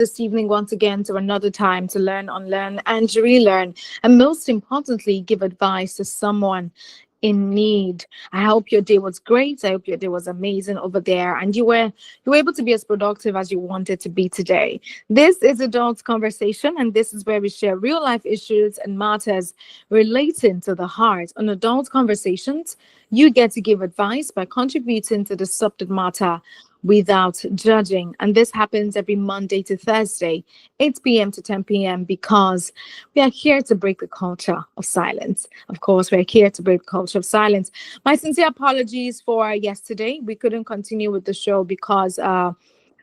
this evening once again to another time to learn, unlearn, and relearn, and most importantly, give advice to someone in need. I hope your day was great. I hope your day was amazing over there, and you were able to be as productive as you wanted to be today. This is Adults Conversation, and this is where we share real life issues and matters relating to the heart. On Adult Conversations, you get to give advice by contributing to the subject matter without judging. And this happens every Monday to Thursday, 8 p.m. to 10 p.m., because we are here to break the culture of silence. Of course, we're here to break the culture of silence. My sincere apologies for yesterday. We couldn't continue with the show because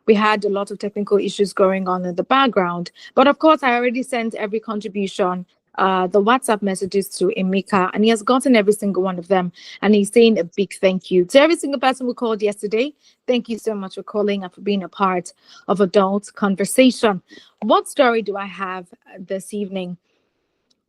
we had a lot of technical issues going on in the background. But of course, I already sent every contribution, the WhatsApp messages to Emeka, and he has gotten every single one of them. And he's saying a big thank you to every single person who called yesterday. Thank you so much for calling and for being a part of Adult Conversation. What story do I have this evening?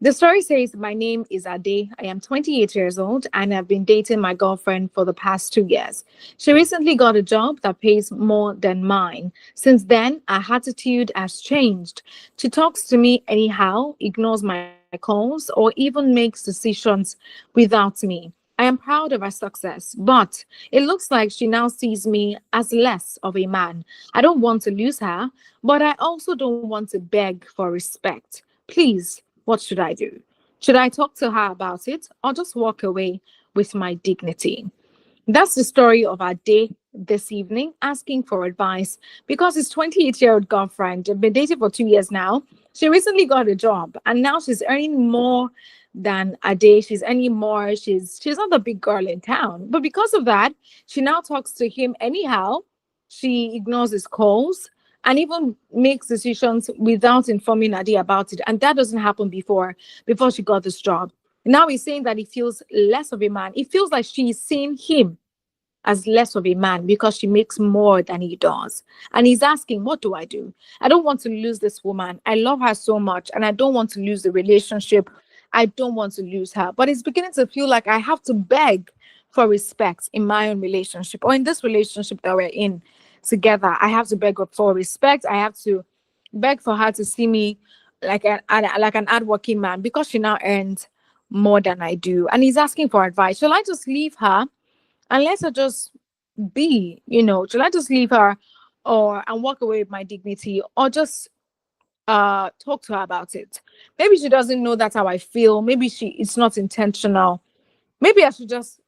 The story says, my name is Ade. I am 28 years old and I've been dating my girlfriend for the past 2 years. She recently got a job that pays more than mine. Since then, our attitude has changed. She talks to me anyhow, ignores my calls, or even makes decisions without me. I am proud of her success, but it looks like she now sees me as less of a man. I don't want to lose her, but I also don't want to beg for respect. Please, what should I do? Should I talk to her about it or just walk away with my dignity? That's the story of our day this evening, asking for advice because his 28-year-old girlfriend had been dating for 2 years now. She recently got a job and now she's earning more than a day. She's earning more. She's not the big girl in town. But because of that, she now talks to him anyhow. She ignores his calls and even makes decisions without informing Adi about it. And that doesn't happen before she got this job. Now he's saying that he feels less of a man. It feels like she's seeing him as less of a man because she makes more than he does. And he's asking, what do I do? I don't want to lose this woman. I love her so much and I don't want to lose the relationship. I don't want to lose her. But it's beginning to feel like I have to beg for respect in my own relationship or in this relationship that we're in together. I have to beg for respect. I have to beg for her to see me like an hardworking man because she now earns more than I do. And he's asking for advice. Shall I just leave her and let her just be? Shall I just leave her and walk away with my dignity, or just talk to her about it? Maybe she doesn't know that's how I feel. Maybe it's not intentional. Maybe I should just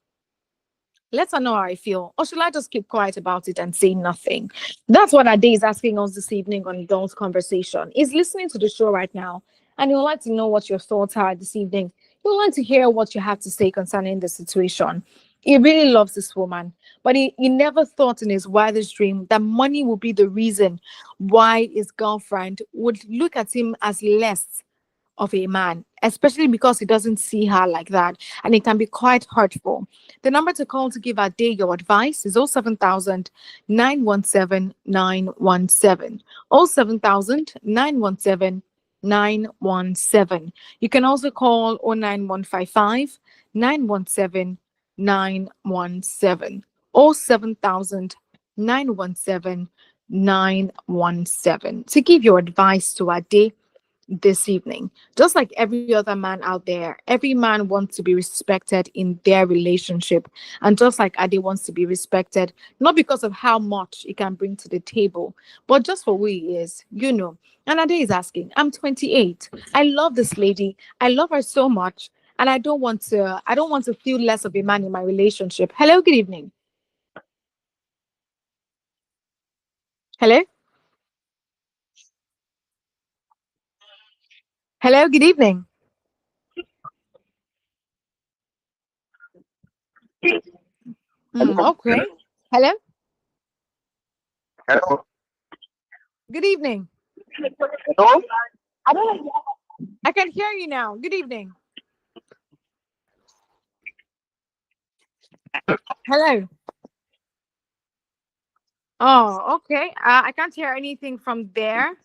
let her know how I feel. Or should I just keep quiet about it and say nothing? That's what Ade is asking us this evening on Adult Conversation. He's listening to the show right now, and he would like to know what your thoughts are this evening. He would like to hear what you have to say concerning the situation. He really loves this woman, but he never thought in his wildest dream that money would be the reason why his girlfriend would look at him as less of a man, especially because he doesn't see her like that, and it can be quite hurtful. The number to call to give Ade your advice is 07000 917 917. 07000 917 917. You can also call 09155 917 917. 07000 917 917 to give your advice to Ade this evening. Just like every other man out there, every man wants to be respected in their relationship. And just like Ade wants to be respected, not because of how much he can bring to the table, but just for who he is, And Ade is asking, I'm 28. I love this lady. I love her so much. And I don't want to feel less of a man in my relationship. Hello, good evening. Hello? Hello, good evening. Okay. Hello? Hello. Good evening. Hello. I can hear you now. Good evening. Hello. Oh, okay. I can't hear anything from there.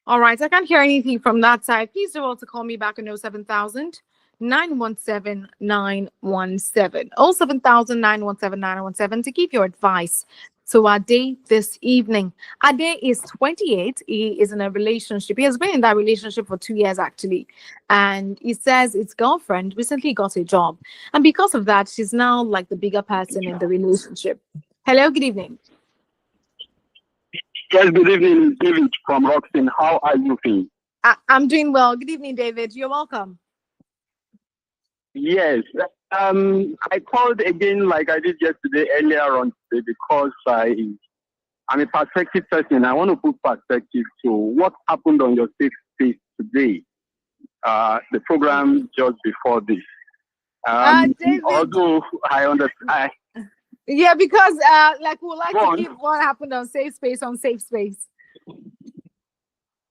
All right. I can't hear anything from that side. Please do also call me back on 07000 917 917. 07000 917 917 to give your advice to Ade this evening. Ade is 28. He is in a relationship. He has been in that relationship for 2 years actually. And he says his girlfriend recently got a job. And because of that, she's now like the bigger person in the relationship. Hello, good evening. Yes, good evening, David from Roxton. How are you feeling? I'm doing well. Good evening, David. You're welcome. Yes. I called again like I did yesterday earlier on today because I'm a perspective person. I want to put perspective to what happened on your safe space today. The program just before this. David. Although I understand. Yeah, because like we like to keep what happened on safe space on safe space.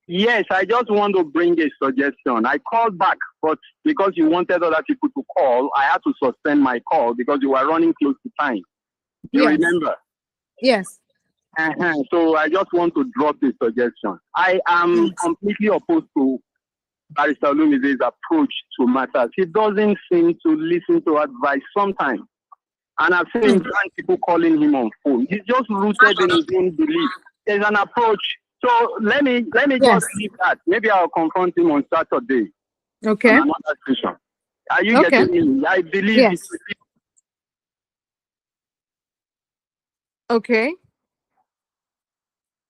Yes, I just want to bring a suggestion. I called back, but because you wanted other people to call, I had to suspend my call because you were running close to time. You remember? Yes. So I just want to drop a suggestion. I am completely opposed to Barrister Olumide's approach to matters. He doesn't seem to listen to advice sometimes. And I've seen people calling him on phone. He's just rooted in his own belief. There's an approach. So let me just leave that. Maybe I'll confront him on Saturday. Okay. On another station. Are you getting me? I believe yes. Okay.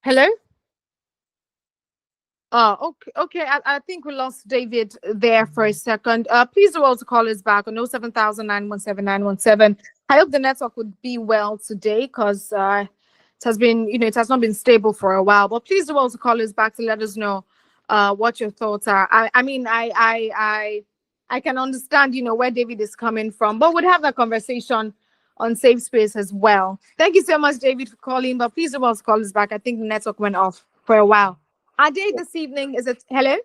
Hello? Oh, okay. I think we lost David there for a second. Please do also call us back on 07000 I hope the network would be well today because it has been, it has not been stable for a while. But please do also call us back to let us know what your thoughts are. I mean, I can understand, where David is coming from, but we'd have that conversation on Safe Space as well. Thank you so much, David, for calling. But please do also call us back. I think the network went off for a while. Ade this evening is it? Hello?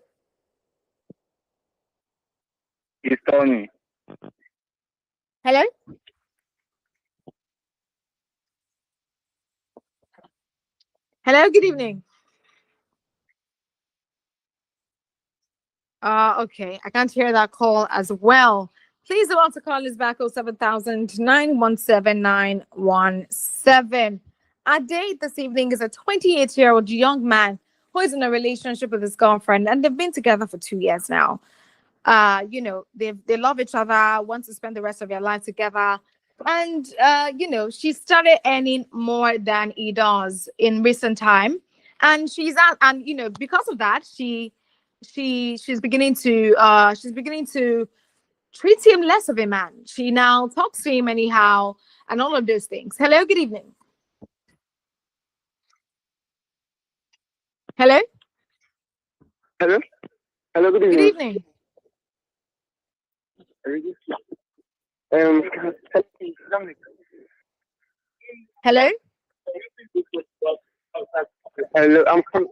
It's Tony. Hello? Hello, good evening. Okay, I can't hear that call as well. Please do want to call us back 07000 Ade this evening is a 28-year-old young man who is in a relationship with his girlfriend, and they've been together for 2 years now. They love each other, want to spend the rest of their life together. And she started earning more than he does in recent time. And because of that, she's beginning to treat him less of a man. She now talks to him anyhow and all of those things. Hello, good evening. Hello? Hello? Hello, good evening. Good evening. Hello? Hello, I'm coming.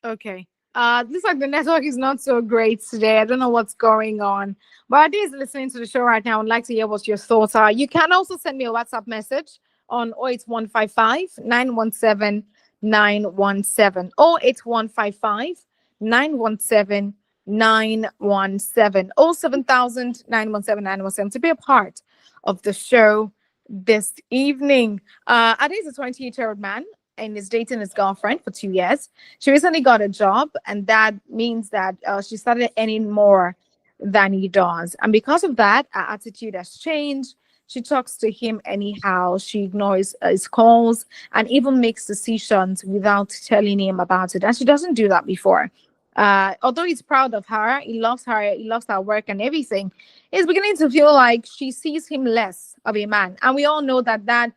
Okay. Looks like the network is not so great today. I don't know what's going on. But Ade is listening to the show right now. I'd like to hear what your thoughts are. You can also send me a WhatsApp message on 08155 917 917. 08155 917 917. 07000 917 917 to be a part of the show this evening. Ade is a 28-year-old man and is dating his girlfriend for 2 years. She recently got a job, and that means that she started earning more than he does. And because of that, her attitude has changed. She talks to him anyhow. She ignores his calls and even makes decisions without telling him about it. And she doesn't do that before. Although he's proud of her, he loves her work and everything, he's beginning to feel like she sees him less of a man. And we all know that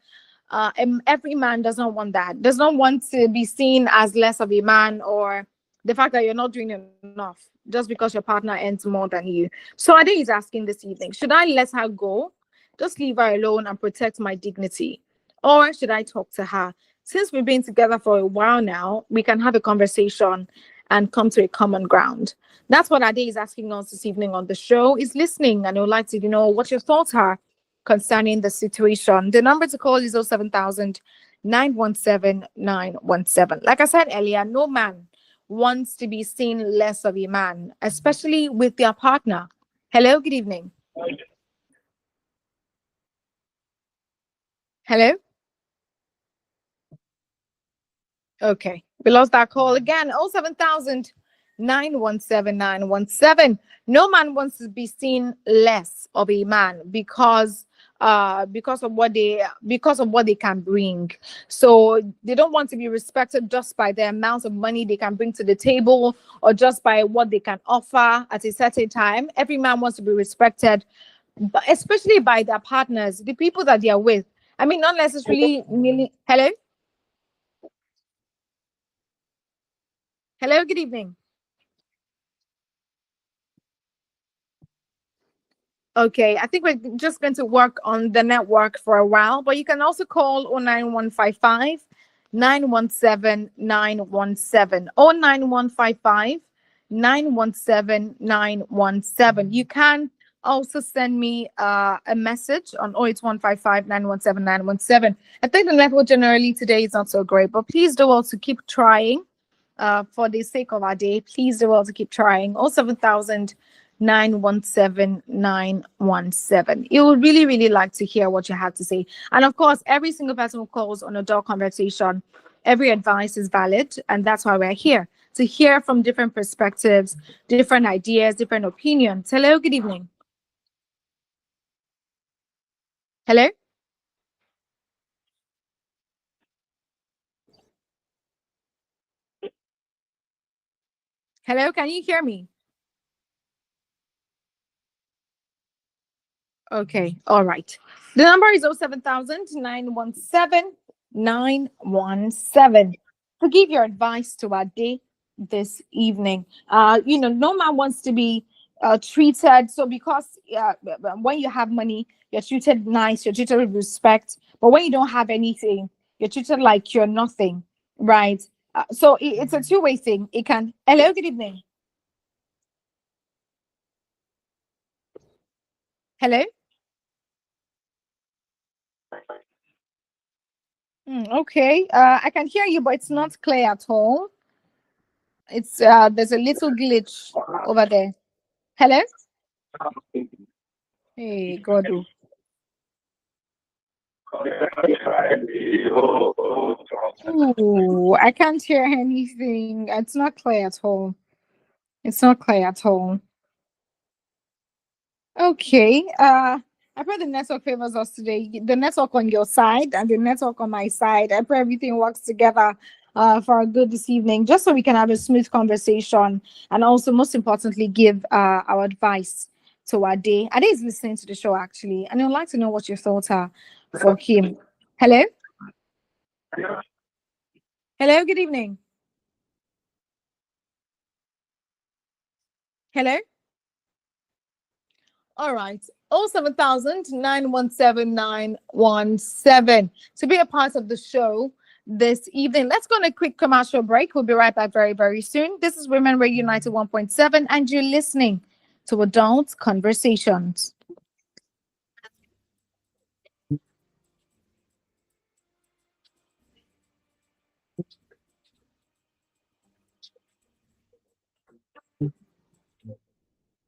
every man does not want that, does not want to be seen as less of a man, or the fact that you're not doing enough just because your partner earns more than you. So Ade is asking this evening, should I let her go, just leave her alone and protect my dignity, or should I talk to her? Since we've been together for a while now, we can have a conversation and come to a common ground. That's what Ade is asking us this evening on the show. Is listening and would like to know what your thoughts are concerning the situation. The number to call is 07000 917 917. Like I said earlier, no man wants to be seen less of a man, especially with their partner. Hello, good evening. Hello? Okay, we lost that call again. 07000 917 917. No man wants to be seen less of a man because of what they can bring. So they don't want to be respected just by the amount of money they can bring to the table or just by what they can offer at a certain time. Every man wants to be respected, but especially by their partners, the people that they are with. I mean, not necessarily hello. Hello, good evening. Okay, I think we're just going to work on the network for a while, but you can also call 09155 917 917. 09155 917 917. You can also send me a message on 08155 917 917. I think the network generally today is not so great, but please do also keep trying for the sake of our day. Please do also keep trying. 07000 917 917. It would really, really like to hear what you have to say. And of course, every single person who calls on adult conversation, every advice is valid. And that's why we're here to hear from different perspectives, different ideas, different opinions. Hello, good evening. Hello? Hello, can you hear me? Okay, all right. The number is 07000 917 917 to give your advice to our day this evening. No man wants to be treated. So because when you have money, you're treated nice, you're treated with respect. But when you don't have anything, you're treated like you're nothing, right? So it's a two-way thing. It can. Hello, good evening. Hello. Okay. I can hear you, but it's not clear at all. It's there's a little glitch over there. Hello? Hey, God. Ooh, I can't hear anything. It's not clear at all. It's not clear at all. Okay. I pray the network favors us today. The network on your side and the network on my side. I pray everything works together for a good this evening, just so we can have a smooth conversation and also, most importantly, give our advice to our day. Ade is listening to the show actually, and I'd like to know what your thoughts are for him. Hello? Hello, good evening. Hello? All right. 07000 917 917 to be a part of the show this evening. Let's go on a quick commercial break. We'll be right back very, very soon. This is Women Radio United 1.7, and you're listening to Adult Conversations.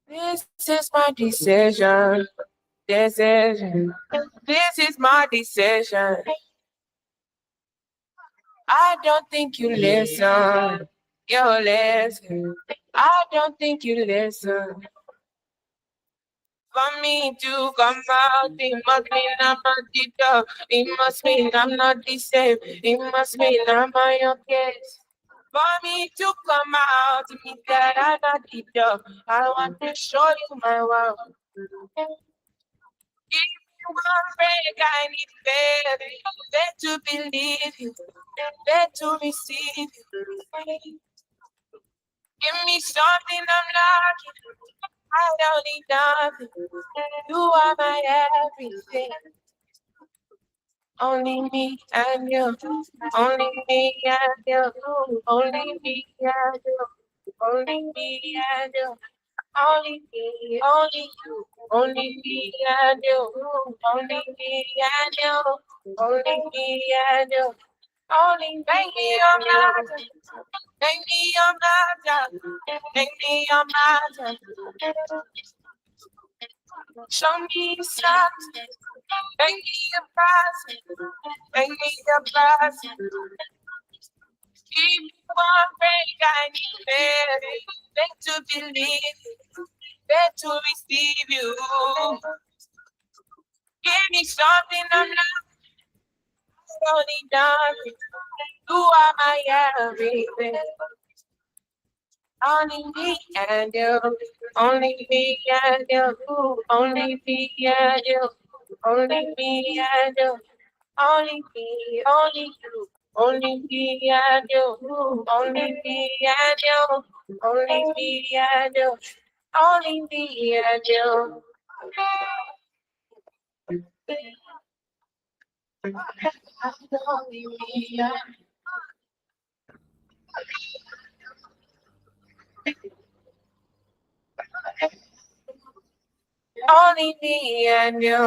This is my decision. Decision. This is my decision. I don't think you listen. You listen. I don't think you listen. For me to come out, it must mean I'm not the dog. It must mean I'm not the same. It must mean I'm on your case. For me to come out, it means that I'm not the dog. I want to show you my world. If you want break, I need faith. Faith to believe you, faith to receive you. Give me something I'm lacking. I don't need nothing. You are my everything. Only me and you. Only me and you. Only me and you. Only me and you. Only me, only you, only me and you, only me and you, only me and you, only make me your matter, make me your matter, make me your matter. Show me something. Make me a prize. Make me a prize. Give me one break, I need better to believe, better to receive you. Give me something I'm not holding down. You are my everything. Only me and you, only me and you, only me and you, only me and you, only me, only you. Only me and you, only me and you, only me and you, only me and you. Only me and only me and you. Only me and you. Only me and you.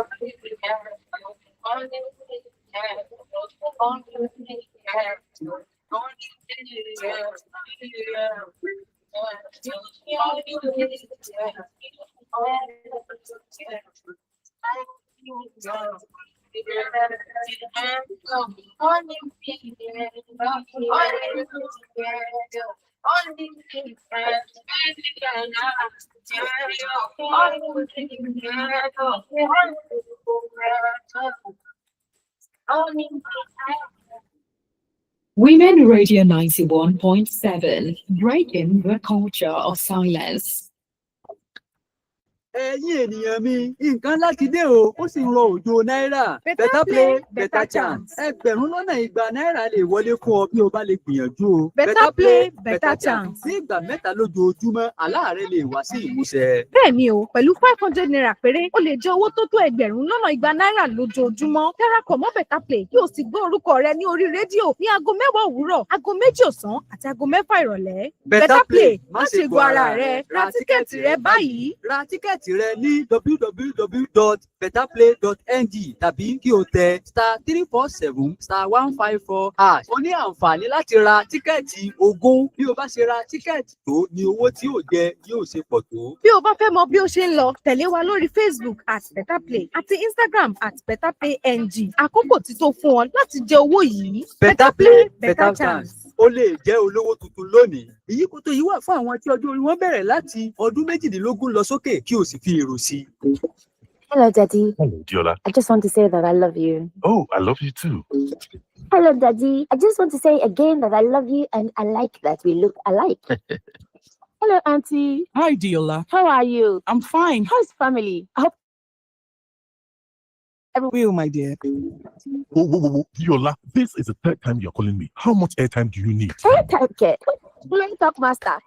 Women Radio 91.7, breaking the culture of silence. ẹ̀yin ènìyàn mi nǹkan láti dé o ó sì ń rọ òjò náírà better play better chance ẹgbẹ̀rún lọ́nà igba náírà lè wọlé fún ọ bí o bá lè gbìyànjú o Better play better chance. ní ìgbà mẹ́ta lójoojúmọ́ àlá rẹ lè wá sí ìmúṣẹ. Bẹ́ẹ̀ni o, pẹ̀lú 500 naira péré, o lè jẹ owó tó tó ẹgbẹ̀rún lọ́nà igba náírà lójoojúmọ́. Darapọ̀ mọ́ Better Play kí o sì gbọ́ orúkọ rẹ ní orí rédíò ní aago 10 òwúrọ̀, aago 2 ọ̀sán àti aago 6 ìrọ̀lẹ́. Better Play má ṣe gbọ́ ara rẹ, ra tíkẹ́ẹ̀tì rẹ báyìí. Ra tíkẹ́ẹ̀tì rẹ ní www.betterplay.ng tàbí kí o tẹ *347*154#. O ní àǹfààní láti ra tíkẹ́ẹ̀tì 20. Bí o bá ṣe ra tíkẹ́ẹ̀tì tó ní owó tí yóò jẹ yóò ṣe pọ̀ tó. Bí o bá fẹ́ mọ bí ó ṣe ń lọ, tẹ̀lé wa lórí Facebook @BetterPlay àti Instagram @BetterPlayNG. Àkókò ti tó fún ọ láti jẹ owó yìí. Better Play better chance. O lè jẹ́ olówó tuntun lónìí. Ìyíkoto yìí wà fún àwọn tí ọjọ́ orí wọn bẹ̀rẹ̀ láti ọdún 18 lọ sókè kí o sì fi èrò sí. Hello, Daddy. Hello, Diola. I just want to say that I love you. Oh, I love you too. Hello, Daddy. I just want to say again that I love you and I like that we look alike. Hello, Auntie. Hi, Diola. How are you? I'm fine. How's family? I hope Will, my dear. Whoa. Diola, this is the third time you're calling me. How much airtime do you need? airtime get. Play Talk Master.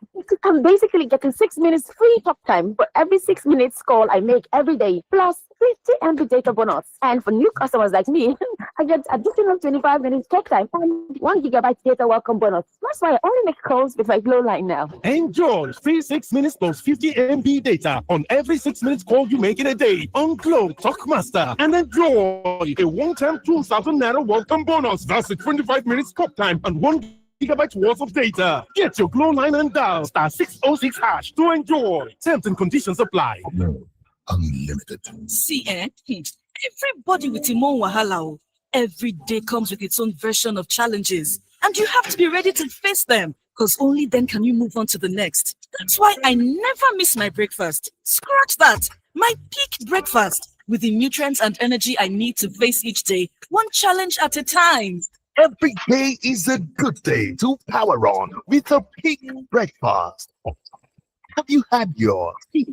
I'm basically getting 6 minutes free talk time for every 6 minutes call I make every day, plus 50 MB data bonus. And for new customers like me, I get additional 25 minutes talk time and 1 GB data welcome bonus. That's why I only make calls with my Glow line now. Enjoy free 6 minutes plus 50 MB data on every 6 minutes call you make in a day on Glow Talkmaster, and enjoy a one-time 2,000 Naira welcome bonus. That's a 25 minutes talk time and 1 GB worth of data. Get your Glow line and dial *606# to enjoy. Terms and conditions apply. Glow Unlimited. See, everybody with him own wahala. Every day comes with its own version of challenges, and you have to be ready to face them, because only then can you move on to the next. That's why I never miss my breakfast. Scratch that. My peak breakfast, with the nutrients and energy I need to face each day, one challenge at a time. Every day is a good day to power on with a peak breakfast. Have you had your peak?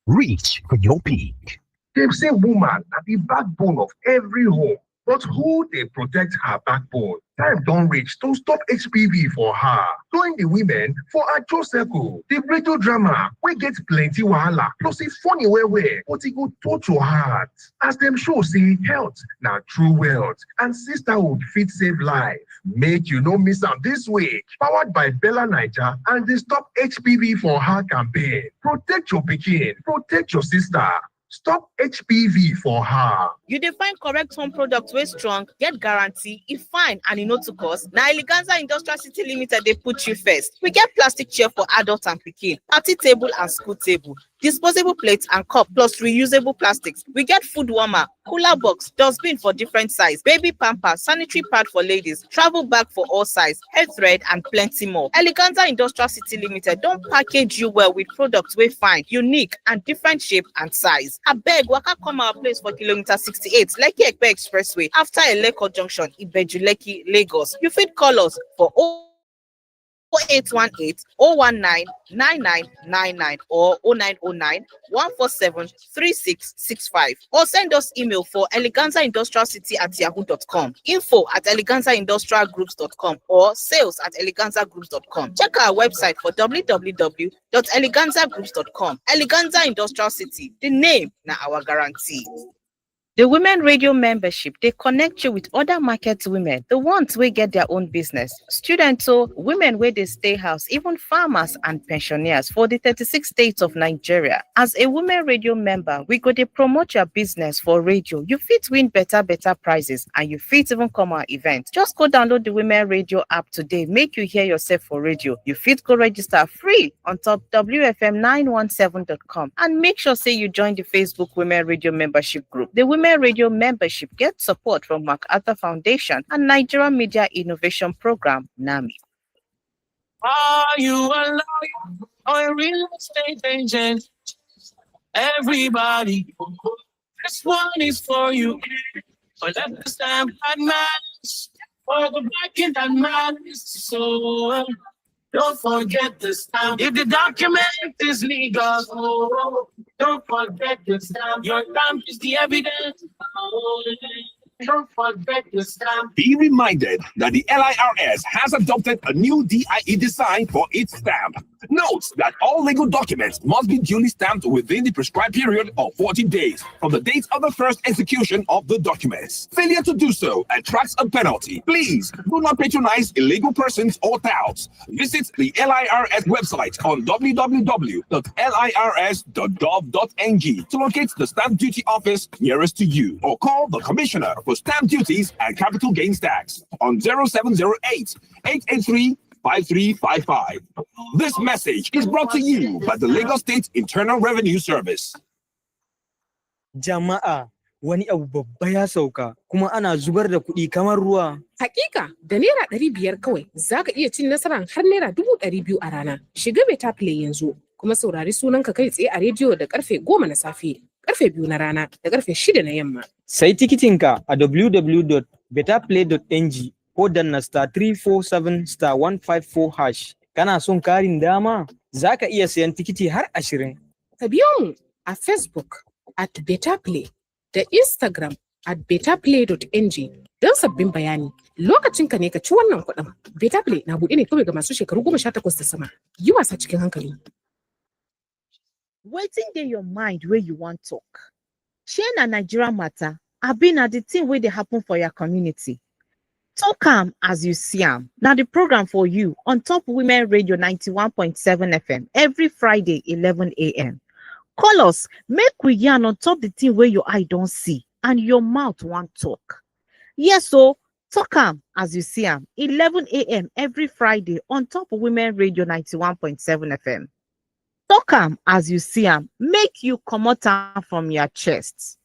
Reach for your peak. They say woman are the backbone of every home, but who they protect her backbone? Time don't reach to stop HPV for her. Join the women for a Joe Circle, the radio drama. We get plenty wahala, plus it's funny where, but it go touch your heart. As them show say health, now true wealth, and sisterhood fit save life. Make you no miss out this week. Powered by Bella Niger and the Stop HPV for Her campaign. Protect your pikin, protect your sister. Stop HPV for her. You define correct home products wey strong, get guarantee, e fine and e no too cost. Na Eleganza Industrial City Limited dey put you first. We get plastic chair for adult and pikin, party table and school table, disposable plates and cup plus reusable plastics. We get food warmer, cooler box, dustbin for different size, baby pamper, sanitary pad for ladies, travel bag for all size, hair thread and plenty more. Eleganza Industrial City Limited don package you well with products wey fine, unique and different shape and size. Abeg waka come our place for kilometer 68 Lekki Epe Expressway after Eleko Junction, Ibeju Lekki, Lagos. You fit call us for 0818 019 9999 or 0909 147 3665 or send us email for eleganzaindustrialcity@yahoo.com, info@eleganzaindustrialgroups.com or sales@eleganzagroups.com. Check our website for www.eleganzagroups.com. Eleganza Industrial City, the name na our guarantee. The Women Radio membership, they connect you with other market women, the ones who get their own business, students, so women where they stay house, even farmers and pensioners for the 36 states of Nigeria. As a Women Radio member, we go to promote your business for radio. You fit win better prizes and you fit even come our event. Just go download the Women Radio app today, make you hear yourself for radio. You fit go register free on top WFM917.com and make sure say you join the Facebook Women Radio membership group. The Women Radio membership gets support from MacArthur Foundation and Nigeria Media Innovation Program, NAMI. Are you a lawyer or a real estate agent? Everybody, this one is for you. But let the stamp that matters, for the backing that matters. So don't forget the stamp. If the document is legal, don't forget the stamp. Your stamp is the evidence. Don't forget the stamp. Be reminded that the LIRS has adopted a new DIE design for its stamp. Note that all legal documents must be duly stamped within the prescribed period of 14 days from the date of the first execution of the documents. Failure to do so attracts a penalty. Please do not patronize illegal persons or touts. Visit the LIRS website on www.lirs.gov.ng to locate the stamp duty office nearest to you or call the Commissioner for Stamp Duties and Capital Gains Tax on 0708 883 5355. This message is brought to you by the Lagos State Internal Revenue Service. Jama'a, wani abu babba ya sauka kuma ana zubar da kuɗi kamar ruwa. Hakika, da naira 500 kawai za ka iya cin nasarar har naira 200,000 a rana. Shiga Beta Play yanzu kuma saurari sunanka kai tsaye a rediyo da karfe 10 na safe, karfe 2 na rana da karfe 6 na yamma. Sai tikitinka a www.betaplay.ng ko danna *347*154#. Kana son karin dama? Za ka iya sayan tikiti har 20. Ka biyo mu a Facebook @BetaPlay da Instagram @betaplay.ng don sabbin bayani. Lokacinka ne ka ci wannan kuɗin. BetaPlay na buɗe ne kawai ga masu shekaru 18 da sama. Yi wasa cikin hankali. Wetin dey your mind where you want talk? Shey na Nigeria matter, abi na the thing wey dey happen for your community. Talk am as you see am. Now the program for you on Top Women Radio 91.7 FM every Friday 11 a.m. Call us, make we yarn on top the thing where your eye don't see and your mouth want talk. Yes, so talk am as you see am 11 a.m. every Friday on Top Women Radio 91.7 FM. Talk am as you see am, make you comot am from your chest.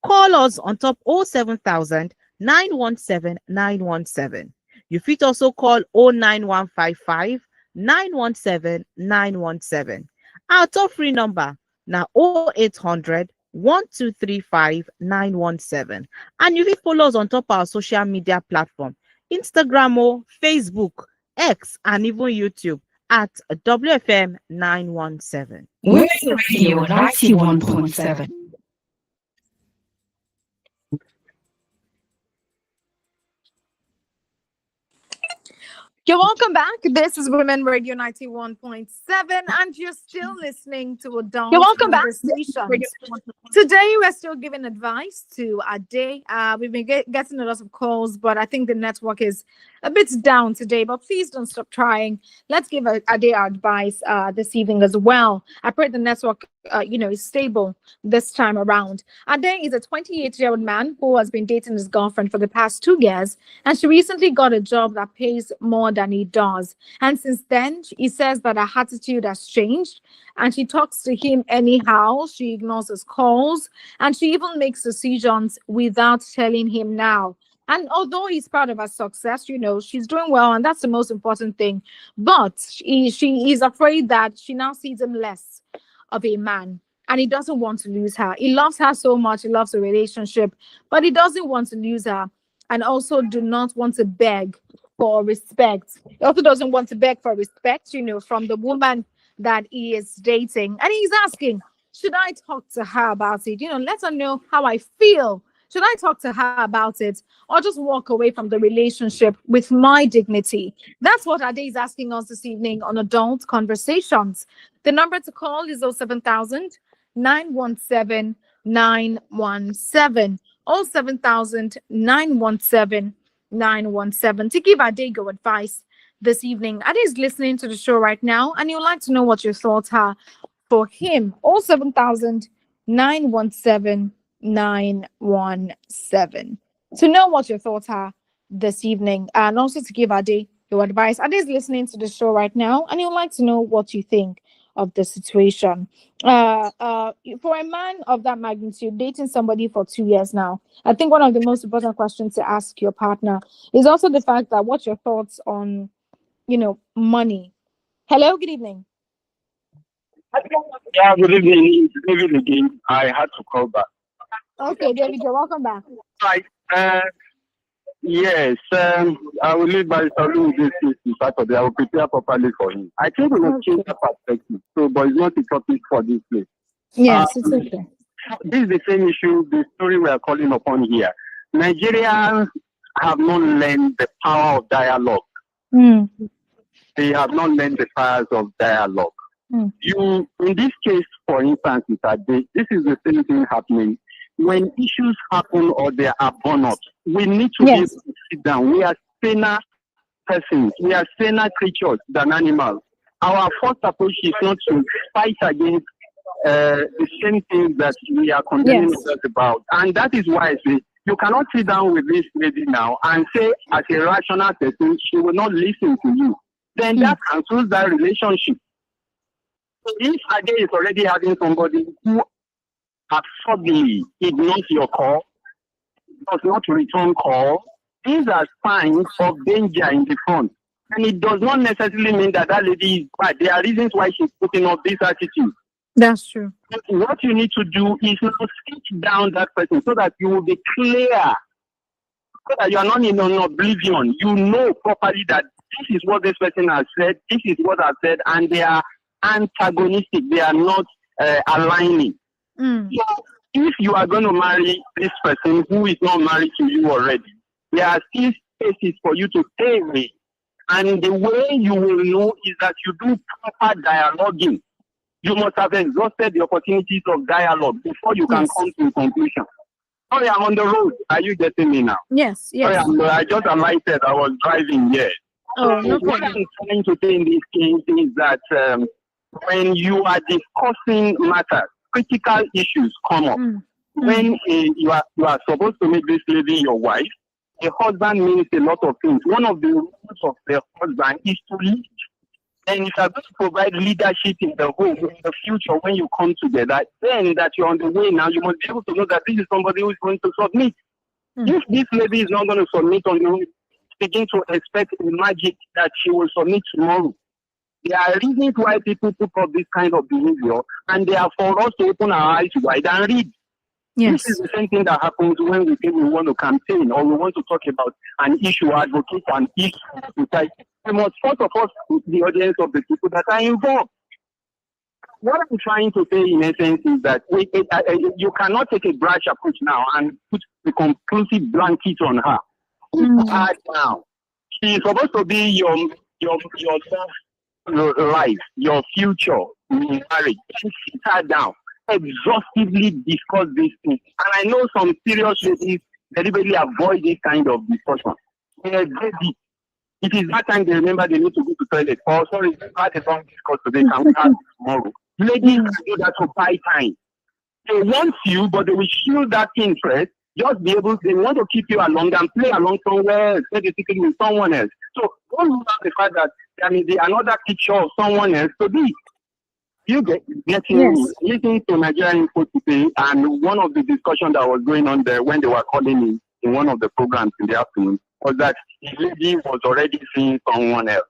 Call us on top 07000 917 917. You fit also call 09155 917 917. Our toll free number now 0800 1235 917. And you fit follow us on top our social media platform, Instagram, Facebook, X, and even YouTube at WFM 917. Women Radio 91.7. You're welcome back. This is Women Radio 91.7, and you're still listening to a Dawn Conversations. Today, we're still giving advice to Ade. We've been getting a lot of calls, but I think the network is a bit down today. But please don't stop trying. Let's give Ade our advice this evening as well. I pray the network is stable this time around. Ade is a 28-year-old man who has been dating his girlfriend for the past 2 years, and she recently got a job that pays more than he does. And since then, he says that her attitude has changed, and she talks to him anyhow. She ignores his calls, and she even makes decisions without telling him now. And although he's proud of her success, she's doing well, and that's the most important thing. But she is afraid that she now sees him less of a man, and he doesn't want to lose her. He loves her so much. He loves the relationship, but he doesn't want to lose her, and also do not want to beg for respect. He also doesn't want to beg for respect, from the woman that he is dating. And he's asking, should I talk to her about it? Let her know how I feel. Should I talk to her about it, or just walk away from the relationship with my dignity? That's what Ade is asking us this evening on Adult Conversations. The number to call is 07000 917 917. 07000 917 917. To give Ade go advice this evening. Ade is listening to the show right now, and he would like to know what your thoughts are for him. 07000 917 917 to know what your thoughts are this evening, and also to give Ade your advice. Ade is listening to the show right now, and he would like to know what you think of the situation. For a man of that magnitude, dating somebody for 2 years now, I think one of the most important questions to ask your partner is also the fact that what's your thoughts on, money. Hello, good evening. Yeah, good evening. David again. I had to call back. Okay, David, you're welcome back. Right. Yes. I will leave by Salou this Saturday. I will prepare properly for him. I think we will change the perspective. So, but it's not a topic for this place. Yes, it's okay. This is the same issue, the story we are calling upon here. Nigerians have not learned the power of dialogue. They have not learned the powers of dialogue. In this case, for instance, this is the same thing happening. When issues happen or they are born up, we need to be able to sit down. We are saner persons. We are saner creatures than animals. Our first approach is not to fight against the same things that we are condemning ourselves about. And that is why I say, you cannot sit down with this lady now and say, as a rational person, she will not listen to you. Then that cancels that relationship. If Ade is already having somebody who absurdly ignores your call, does not return call, these are signs of danger in the front. And it does not necessarily mean that that lady is bad. There are reasons why she's putting up this attitude. That's true. But what you need to do is not sketch down that person so that you will be clear, so that you are not in an oblivion. You know properly that this is what this person has said, this is what I've said, and they are antagonistic. They are not aligning. So if you are going to marry this person who is not married to you already, there are still spaces for you to stay away. And the way you will know is that you do proper dialoguing. You must have exhausted the opportunities of dialogue before you can come to a conclusion. Sorry, I'm on the road. Are you getting me now? Yes, yes. Sorry, I just alighted. I was driving here. Oh, no what problem. I'm trying to say in this case is that when you are discussing matters, critical issues come up. When you are supposed to make this lady your wife, a husband means a lot of things. One of the rules of the husband is to lead. And if you are going to provide leadership in the home in the future when you come together, then that you're on the way now, you must be able to know that this is somebody who is going to submit. If this lady is not going to submit on the way, begin to expect magic that she will submit tomorrow. There are reasons why people put up this kind of behavior, and they are for us to open our eyes wide and read. This is the same thing that happens when we say we want to campaign or we want to talk about an issue, advocate an issue. We must first of all put the audience of the people that are involved. What I'm trying to say in essence is that you cannot take a brash approach now and put the conclusive blanket on her. Right now, she is supposed to be your life, your future in marriage. Sit her down, exhaustively discuss these things. And I know some serious ladies deliberately avoid this kind of discussion. It is that time they remember they need to go to the toilet. Oh, sorry, we had a long discourse today. Can we have it tomorrow? Ladies can do that to buy time. They want you, but they will shield that interest. Just be able, they want to keep you along and play along somewhere else, basically with someone else. So don't look at the fact that there may be another picture of someone else to be. You listening to Nigerian Info today, and one of the discussions that was going on there when they were calling in one of the programs in the afternoon was that the lady was already seeing someone else.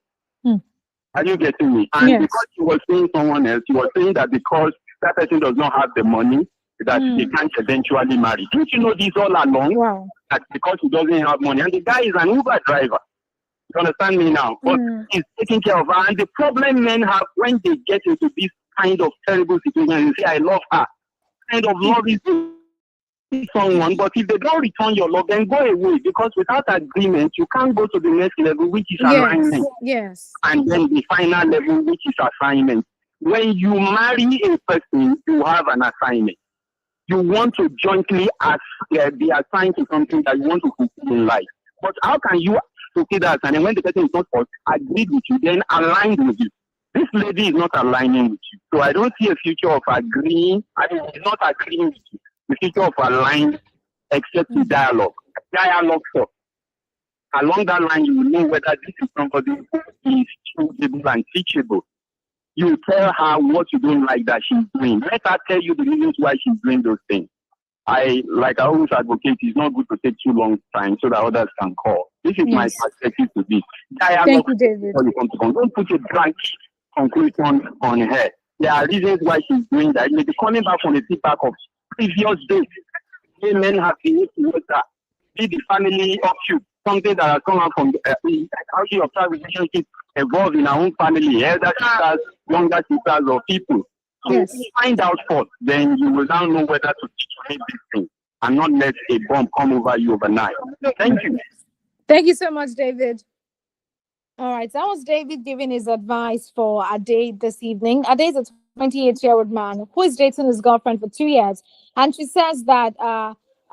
Are you getting me? And because she was seeing someone else, she was saying that because that person does not have the money, that he can't eventually marry. Don't you know this all along? Wow. That because he doesn't have money, and the guy is an Uber driver. You understand me now? But he's taking care of her. And the problem men have when they get into this kind of terrible situation, you say, I love her. Kind of love is someone, but if they don't return your love, then go away, because without agreement, you can't go to the next level, which is alignment. Yes. And then the final level, which is assignment. When you marry a person, you have an assignment. You want to jointly be assigned to something that you want to fulfill in life. But how can you fulfill that? And then when the person is not agreed with you, then aligned with you. This lady is not aligning with you. So I don't see a future of agreeing. I mean, it's not agreeing with you. The future of aligned, except the dialogue. Dialogue first. Along that line, you will know whether this is somebody who is choosable and teachable. You tell her what you don't like that she's doing. Let her tell you the reasons why she's doing those things. I always advocate, it's not good to take too long time so that others can call. This is my perspective to this. Dialogue. Thank you, David. Don't put a blank conclusion on her. There are reasons why she's doing that. You may be coming back from the feedback of previous days. Men have been towards that. Be the family offshoot, something that has come out from how you observe relationships evolve in our own family, elder sisters, younger sisters, or people. So find out first, then you will now know whether to teach this thing and not let a bomb come over you overnight. Thank you. Thank you so much, David. All right, that was David giving his advice for Ade this evening. Ade is a 28-year-old man who is dating his girlfriend for 2 years. And she says that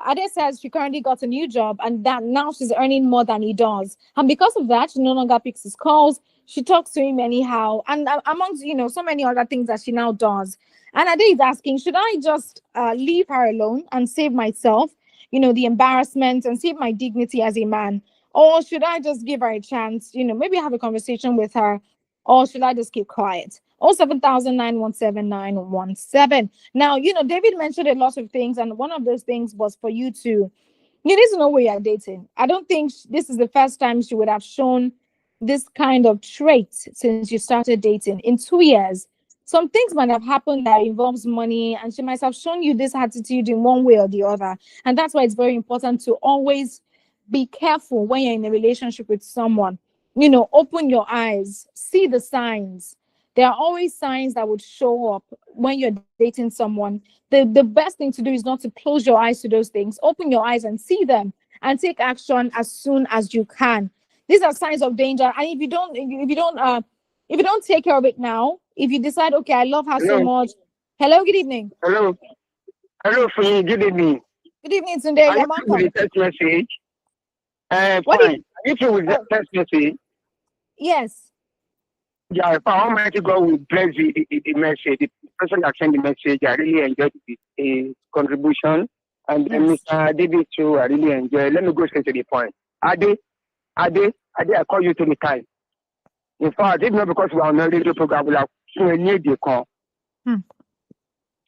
Ade says she currently got a new job and that now she's earning more than he does. And because of that, she no longer picks his calls. She talks to him anyhow. And amongst, so many other things that she now does. And Ade is asking, should I just leave her alone and save myself, the embarrassment and save my dignity as a man? Or should I just give her a chance, maybe have a conversation with her? Or should I just keep quiet? 07000917917. Now, David mentioned a lot of things, and one of those things was for you need to know where you're dating. I don't think this is the first time she would have shown this kind of trait since you started dating. In 2 years, some things might have happened that involves money, and she might have shown you this attitude in one way or the other. And that's why it's very important to always be careful when you're in a relationship with someone. Open your eyes, see the signs. There are always signs that would show up when you're dating someone. The best thing to do is not to close your eyes to those things. Open your eyes and see them and take action as soon as you can. These are signs of danger. And if you don't take care of it now, if you decide, okay, I love her so much. Hello, good evening. Hello, Fumi, good evening. Good evening, Sunday. Are you with the text message? Fine. Are you with the text message? Yes. Yeah, if Almighty God will bless the message. The person that sent the message, I really enjoyed the contribution. And Mr. David too, I really enjoyed. Let me go straight to the point. Ade, I call you to the time. In fact, it's not because we are on a radio program, we are so near the call. When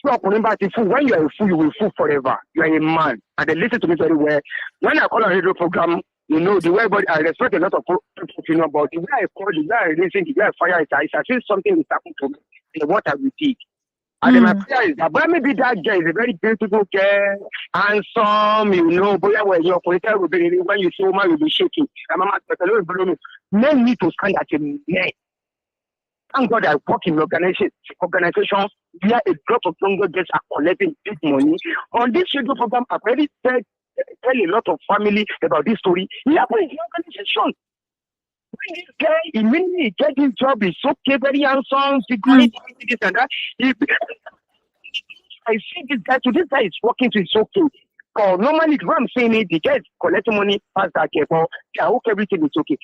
you are a fool, you will fool forever. You are a man. And they listen to me very well. When I call a radio program, the way I respect a lot of people, about the way I call, the way I listen, the way I fire it, I feel something is happening to me. And what I will take. And then my prayer is that, but maybe that guy is a very beautiful girl, handsome, but when you're when you see a woman, you'll be shaking. Men need to stand at a man. Thank God I work in organizations where a drop of younger girls are collecting big money. On this radio program, I've already tell a lot of family about this story. He happened in the organization. When this guy immediately get his job, he's okay, very handsome, security, this and that. I see this guy, so this guy is working, so it's okay. Or normally, what I'm saying is, the guy is collecting money past that care, but I hope everything is okay.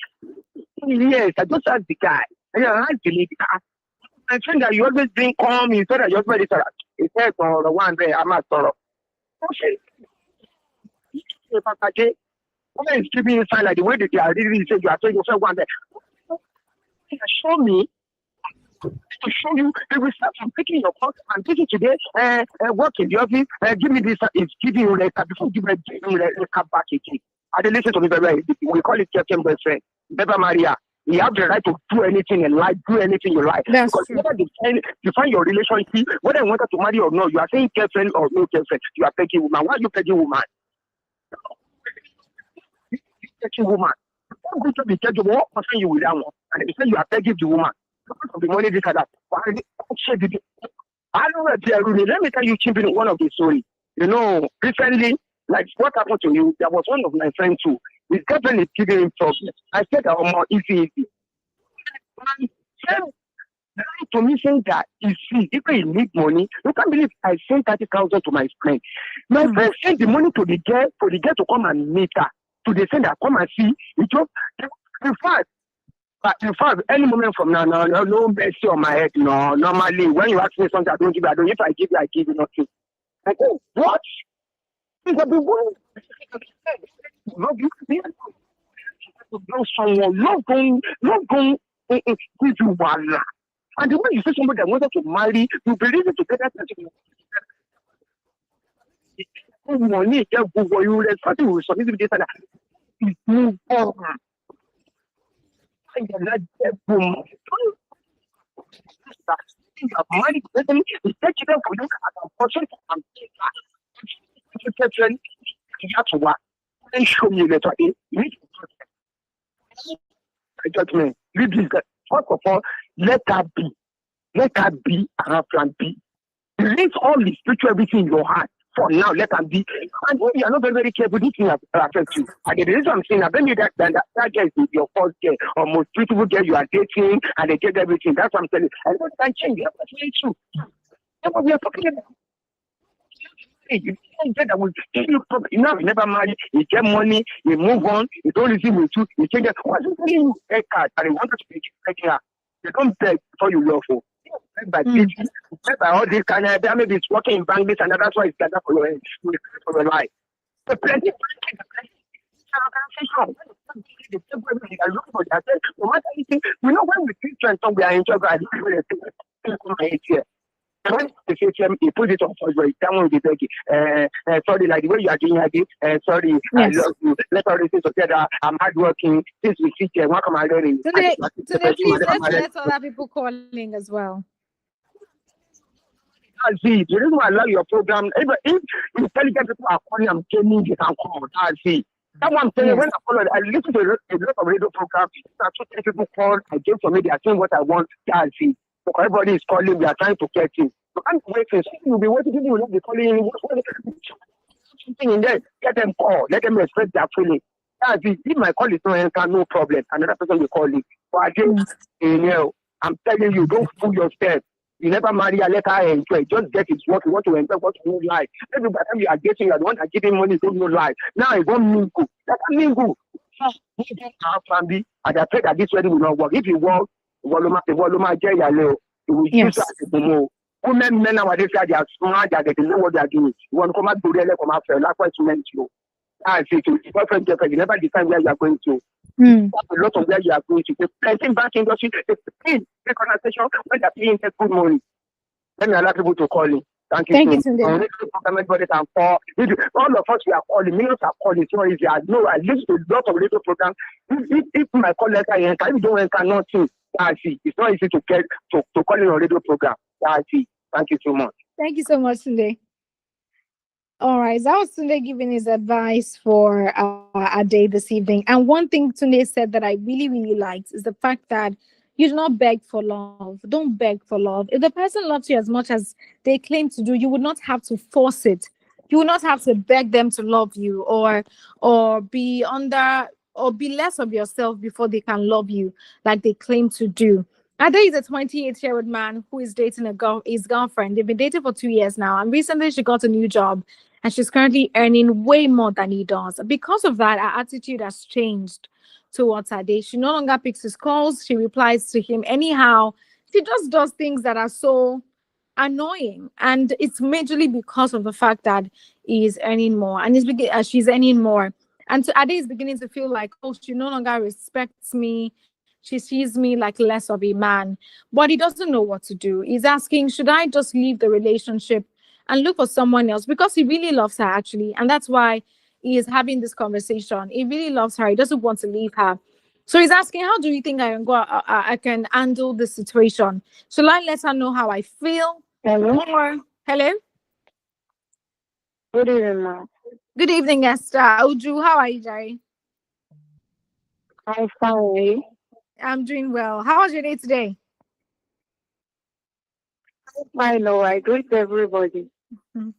Yes, I just asked the guy. I asked the lady, My friend that you always bring calm, he said that you always he said for the one day I'm not sorrow. Okay. Woman is keeping inside like the way that they are really saying you are saying yourself one day. Show me to show you the result from picking your course and taking today work in the office give me this it's giving you like before giving you like back again. I didn't listen to me very well. We call it Captain Boyfriend. Beba Maria. You have the right to do anything in life, do anything you like. That's because true. whether define your relationship, whether you want to marry or no, you are saying girlfriend or no girlfriend, you are begging woman. Why are you begging woman? Begging woman. Don't go to be begging one person you with that one. And if you say you are begging the woman, because of the money this and that. I don't know. Let me tell you one of the story. You know, recently, like what happened to you, there was one of my friends too. His girlfriend is giving him problems. I said that more easy. My friend lied to me saying that if he need money, you can't believe I sent 30,000 to my friend. My friend sent the money to the girl to come and meet her. To the sender, come and see. It just in fact, any moment from now, no mercy on my head. No, normally when you ask me something, I don't give you. I don't. If I give you, I give you nothing. I go, what? It's a big one. Love you. Love someone. Love going give you one. And the way you say somebody that wanted to marry, you believe it to get that person. Money, you respect you, so this is this and that. It's move on. You're not dead, boom. You have money, it's taking them for you as a portion and you have to work. And show me later. You need to judgment. Leave this guy. First of all, let that be. Let that be and plan B. Release all the spiritual everything in your heart. For now, let them be. And when you are not very, very careful, this thing affects you. And the reason I'm saying, I don't need that girl is your first girl or most beautiful girl you are dating and they get everything. That's what I'm telling you. And what can change? That's very true. That's what we are talking about. You can't get that will give you problem. You know, you never marry, you get money, you move on, you don't receive with you, you change it. What's telling you? A card, and they want to be taking her. You don't beg before you love for. By all this kind of maybe it's working in bank this and that's why it's better for your life. The plenty no matter anything, we know when we teach and we are enjoying here. And when they say you put it on forward, that one will be begging. Sorry, like the way you are doing again, sorry, yes. I love you. Let's all listen together. I'm hardworking. Since we sit here, welcome my learning. Today, please let other people calling as well. That's it. The reason why I love your program, if intelligent people are calling, I'm telling you can call. That's it. That's what I'm saying. When I listen to a lot of radio programs, people call, I get from it, they are saying what I want. That's it. So everybody is calling, we are trying to get you. So I'm waiting. You'll be waiting, people will not be calling you. Something in there, let them call, let them express their feeling. That's it. If my call is no answer, no problem. Another person will call you. But again, I'm telling you, don't fool yourself. You never marry and let her enjoy. Just get it what you want to enjoy, what you know life. Every time you are getting, you are the one that giving money, don't know life. Now I want mingle. Let her mingle. Our family, and I pray that this wedding will not work. If you work, it will use women, men nowadays, they are smart, they know what they are doing. You want to come out to them, come out for likewise meant you. I say to your boyfriend, you never decide where you are going to. A lot of where you are going to. The planting back industry, the conversation when they're paying good money. Let me allow people to call in. Thank you. Thank you, Tunde. All of us, we are calling. Millions are calling. So easy. I know. I listen to a lot of radio programs. If my call letter enter, if you don't enter, nothing. That's it. It's not easy to get to call in a radio program. That's it. Thank you so much. Thank you so much, Tunde. All right, that was Tunde giving his advice for our day this evening. And one thing Tunde said that I really, really liked is the fact that you do not beg for love. Don't beg for love. If the person loves you as much as they claim to do, you would not have to force it. You would not have to beg them to love you or be under or be less of yourself before they can love you like they claim to do. Ade is a 28-year-old man who is dating his girlfriend. They've been dating for 2 years now, and recently she got a new job, and she's currently earning way more than he does. Because of that, her attitude has changed towards Ade. She no longer picks his calls. She replies to him anyhow. She just does things that are so annoying, and it's majorly because of the fact that he is earning more and she's earning more. And so Ade is beginning to feel like, oh, she no longer respects me. She sees me like less of a man, but he doesn't know what to do. He's asking, should I just leave the relationship and look for someone else? Because he really loves her, actually. And that's why he is having this conversation. He really loves her. He doesn't want to leave her. So he's asking, how do you think I can go? I can handle this situation? Shall I let her know how I feel? Hello. Hello. Good evening, ma'am. Good evening, Esther. Uju, how are you, Jerry? I'm fine. I'm doing well. How was your day today? I know. I greet everybody. Mhm.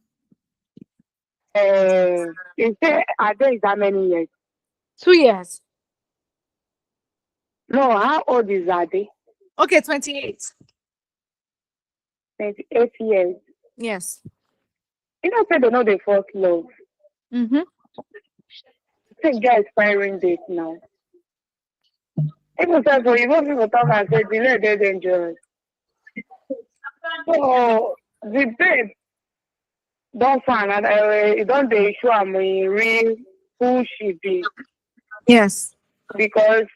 Is there how many years? 2 years. No, how old is Ade? Okay, 28. 28 years. Yes. You know, say they know the first love. Mm-hmm. I think guys expiring date now. People say, so you want people talk and say, delay they're dangerous. So, the babe don't find out, don't they show am real who she be. Yes. Because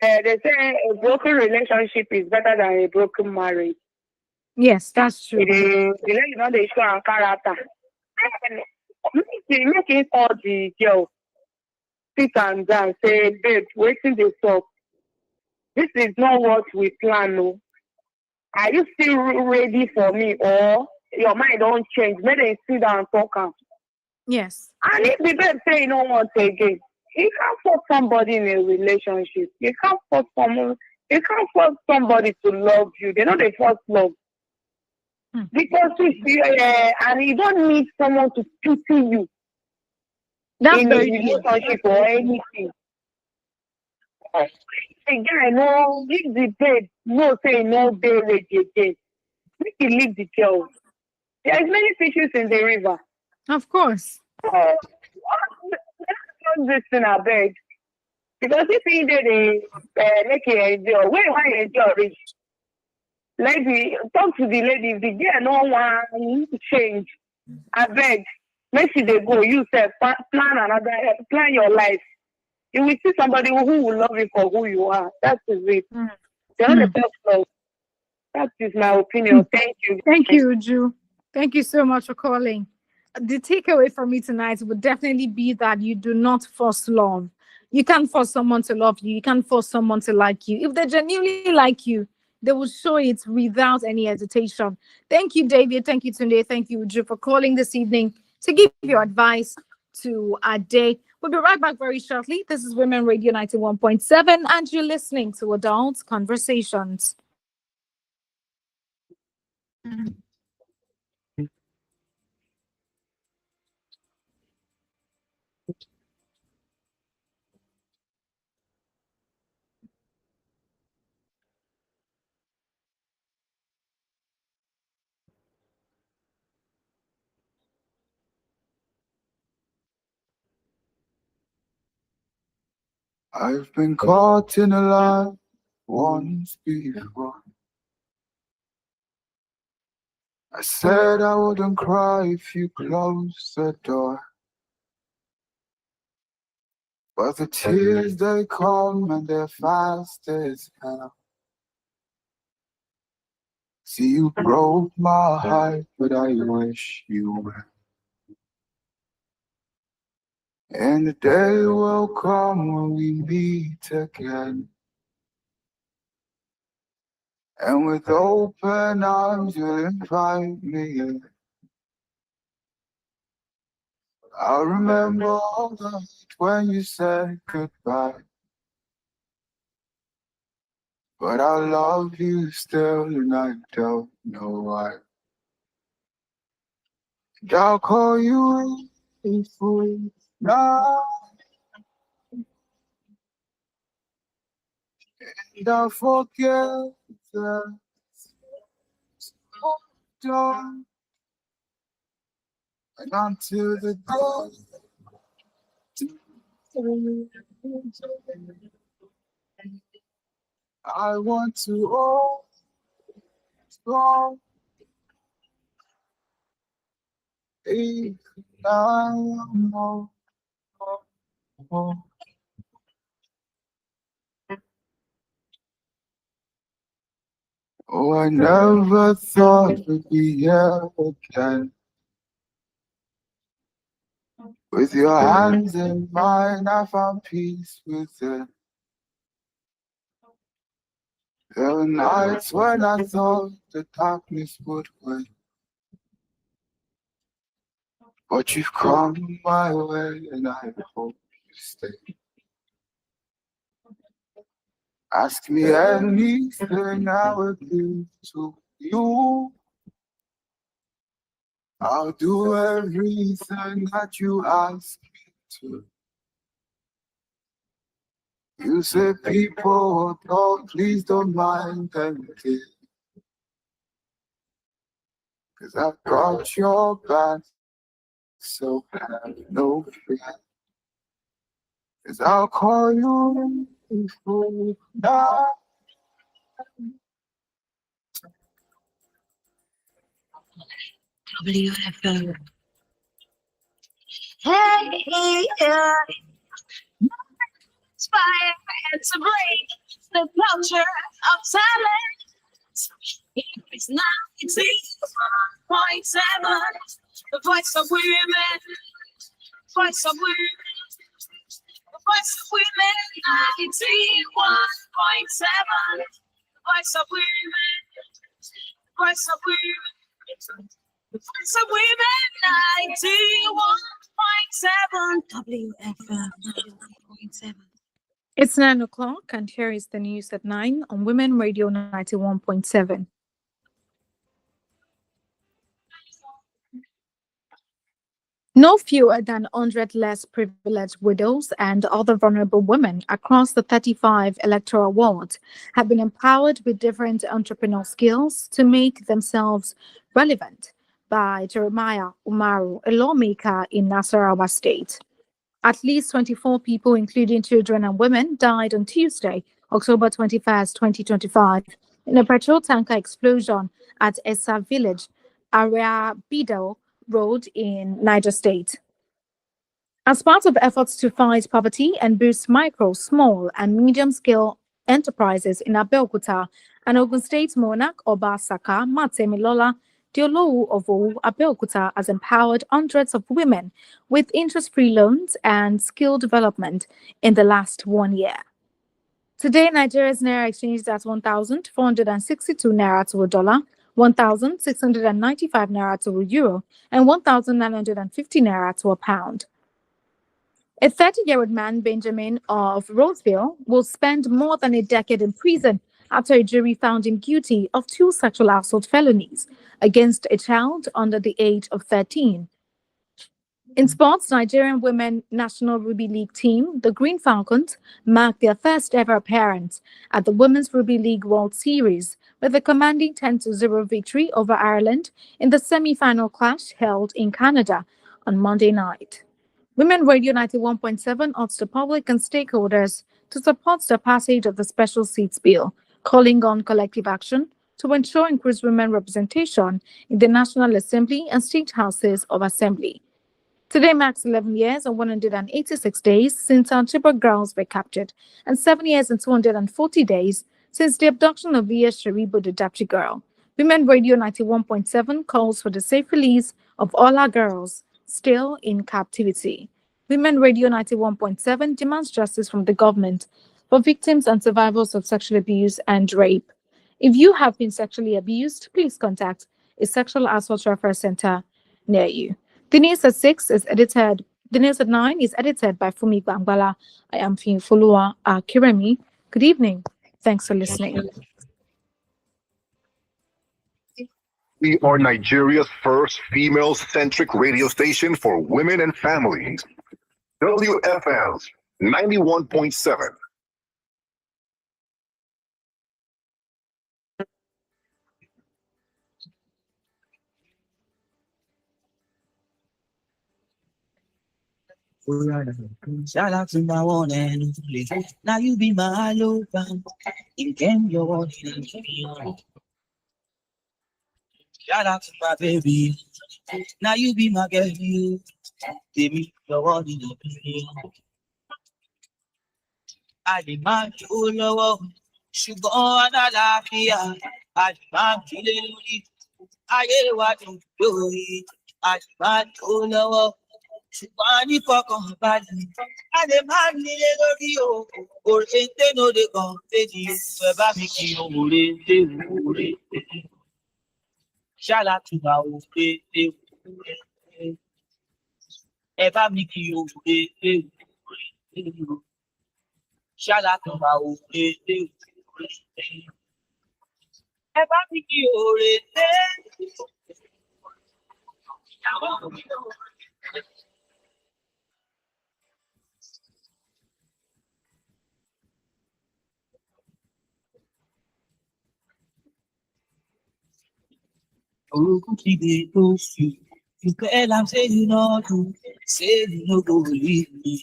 they say a broken relationship is better than a broken marriage. Yes, that's true. The lady know they show am character. Make it all the girl sit and down, say, babe, waiting this up. This is not what we plan. No. Are you still ready for me, or your mind don't change? Maybe they sit down and talk. Yes. And if the babe say you don't want again, you can't force somebody in a relationship. You can't force someone. You can't force somebody to love you. They know they first love. Because and you don't need someone to pity you That's in a very true. relationship or anything. The guy no leave the babe, no say no day ready again. Make you leave the girl. There is many fishes in the river. Of course. So don't this thing I beg. Because if he did make it endure, where why endure reach? Lady, talk to the lady. If the girl no want to change, I beg. Make sure they go. You say plan your life. You will see somebody who will love you for who you are. That is it. They're not the first love. That is my opinion. Thank you. Thank you, Uju. Thank you so much for calling. The takeaway for me tonight would definitely be that you do not force love. You can't force someone to love you. You can't force someone to like you. If they genuinely like you, they will show it without any hesitation. Thank you, David. Thank you, Tunde. Thank you, Uju, for calling this evening to give your advice to Ade. We'll be right back very shortly. This is Women Radio 91.7, and you're listening to Adult Conversations. I've been caught in a lie once before. I said I wouldn't cry if you closed the door. But the tears, they come and they're fast as hell. See, you broke my heart, but I wish you well. And the day will come when we meet again. And with open arms, you'll invite me in. I remember all the night when you said goodbye. But I love you still, and I don't know why. And I'll call you faithful now. And I'll forget that done. And until the day I want to hold go. If I know. Oh, I never thought we'd be here again. With your hands in mine, I found peace within. There were nights when I thought the darkness would win. But you've come my way, and I hope you stay. Ask me anything, I will give to you. I'll do everything that you ask me to. You say people, don't, please don't mind them, kid. 'Cause I've got your back, so have no fear. 'Cause I'll call you before you die. WFM. Hey, inspire and to break the culture of silence. It's 91.7, the voice of women, voice of women, the voice of women. 91.7, the voice of women, voice of women. The voice of women, 91.7 WFM 91.7. It's 9 o'clock, and here is the news at 9 on Women Radio 91.7. No fewer than 100 less privileged widows and other vulnerable women across the 35 electoral wards have been empowered with different entrepreneurial skills to make themselves relevant by Jeremiah Umaru, a lawmaker in Nasarawa State. At least 24 people, including children and women, died on Tuesday, October 21st, 2025, in a petrol tanker explosion at Esa Village, Area Bido Road in Niger State. As part of efforts to fight poverty and boost micro, small, and medium-scale enterprises in Abeokuta, an Ogun State monarch, Oba Saka Matemilola Diolowu of Abeokuta, has empowered hundreds of women with interest-free loans and skill development in the last 1 year. Today, Nigeria's naira exchanged at 1,462 naira to a dollar, 1,695 naira to a euro, and 1,950 naira to a pound. A 30-year-old man, Benjamin of Roseville, will spend more than a decade in prison after a jury found him guilty of 2 sexual assault felonies against a child under the age of 13. In sports, Nigerian Women National Rugby League team, the Green Falcons, marked their first ever appearance at the Women's Rugby League World Series with a commanding 10-0 victory over Ireland in the semi-final clash held in Canada on Monday night. Women Radio 91.7 urged the public and stakeholders to support the passage of the Special Seats Bill, calling on collective action to ensure increased women representation in the National Assembly and State Houses of Assembly. Today marks 11 years and 186 days since our Chibok girls were captured, and 7 years and 240 days since the abduction of V.S. Sharibu, the Dapchi girl. Women Radio 91.7 calls for the safe release of all our girls still in captivity. Women Radio 91.7 demands justice from the government for victims and survivors of sexual abuse and rape. If you have been sexually abused, please contact a sexual assault referral center near you. The news at 6 is edited. The news at 9 is edited by Fumi Bangbala. I am Fiunfolua Kiremi. Good evening. Thanks for listening. We are Nigeria's first female-centric radio station for women and families. WFM 91.7. Shout out to my one and only. Now you be my lover. You can go on. Shout out to my baby. Now you be my girl, you. Give me your one in the video. I demand you love. Ṣùgbọ́n àlàáfíà, àdìmá kílé lórí. Ayé wa dùn lórí. Àdìmá tó lọ́wọ́. Ṣùgbọ́n ní fọkànbalẹ̀. A lè máa nílé lórí o. Òrèǹté ló lè kàn péjì. Ẹ bá mi kí òrèǹté òrèǹté. Ṣálá tún bá òrèǹté òrèǹté. Ẹ bá mi kí òrèǹté òrèǹté. Ṣálá tún bá òrèǹté òrèǹté. Ẹ bá mi kí òrèǹté. Orúkú kígbe tó fi. You tell am say you no do, say you no go leave me.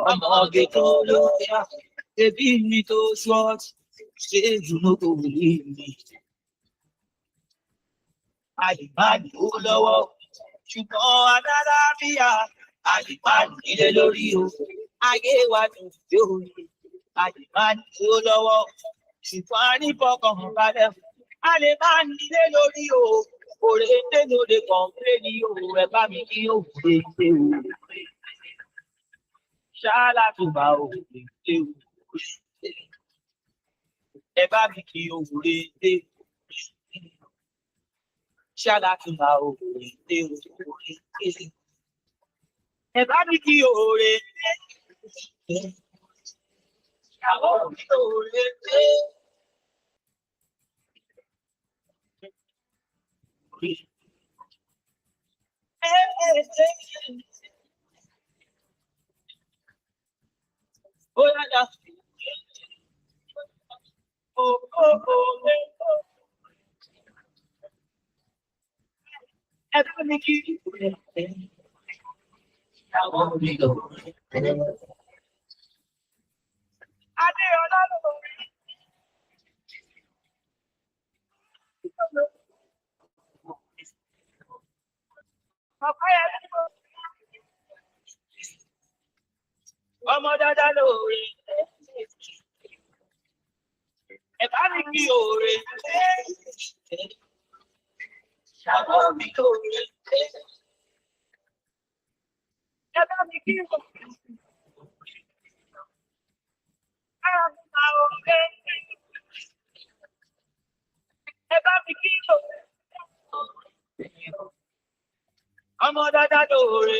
Ọmọge tó lóyà, bébí mi tó short, say you no go leave me. Àyìnbáyìí ó lọ́wọ́, ṣùgbọ́n àlàáfíà, àyìnbáyìí nílé lórí o. Ayé wa dùn lórí, àyìnbáyìí ó lọ́wọ́, ṣùgbọ́n a ní fọkànbalẹ̀. A lè máa nílé lórí o. Òrèǹté ló lè kọ̀ǹpléènì o. Ẹ bá mi kí òrèǹté o. Ṣálá tó bá òrèǹté o. Ẹ bá mi kí òrèǹté o. Ṣálá tó bá òrèǹté o. Ẹ bá mi kí òrèǹté o. Ṣálá tó òrèǹté o. Oh, yeah. Oh. Everybody keep it. I want to go. Ọmọ dáadáa lóore. Ẹ bá mi kí òre. Ṣàbọ̀ mi lóore. Ẹ bá mi kí òre. Ẹ bá mi kí òre. Ọmọ dáadáa lóore.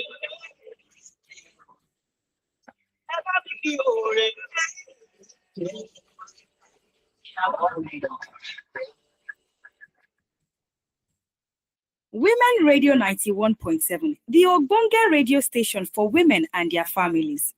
Ẹ bá mi kí òre. Women Radio 91.7, the Ogbonge radio station for women and their families.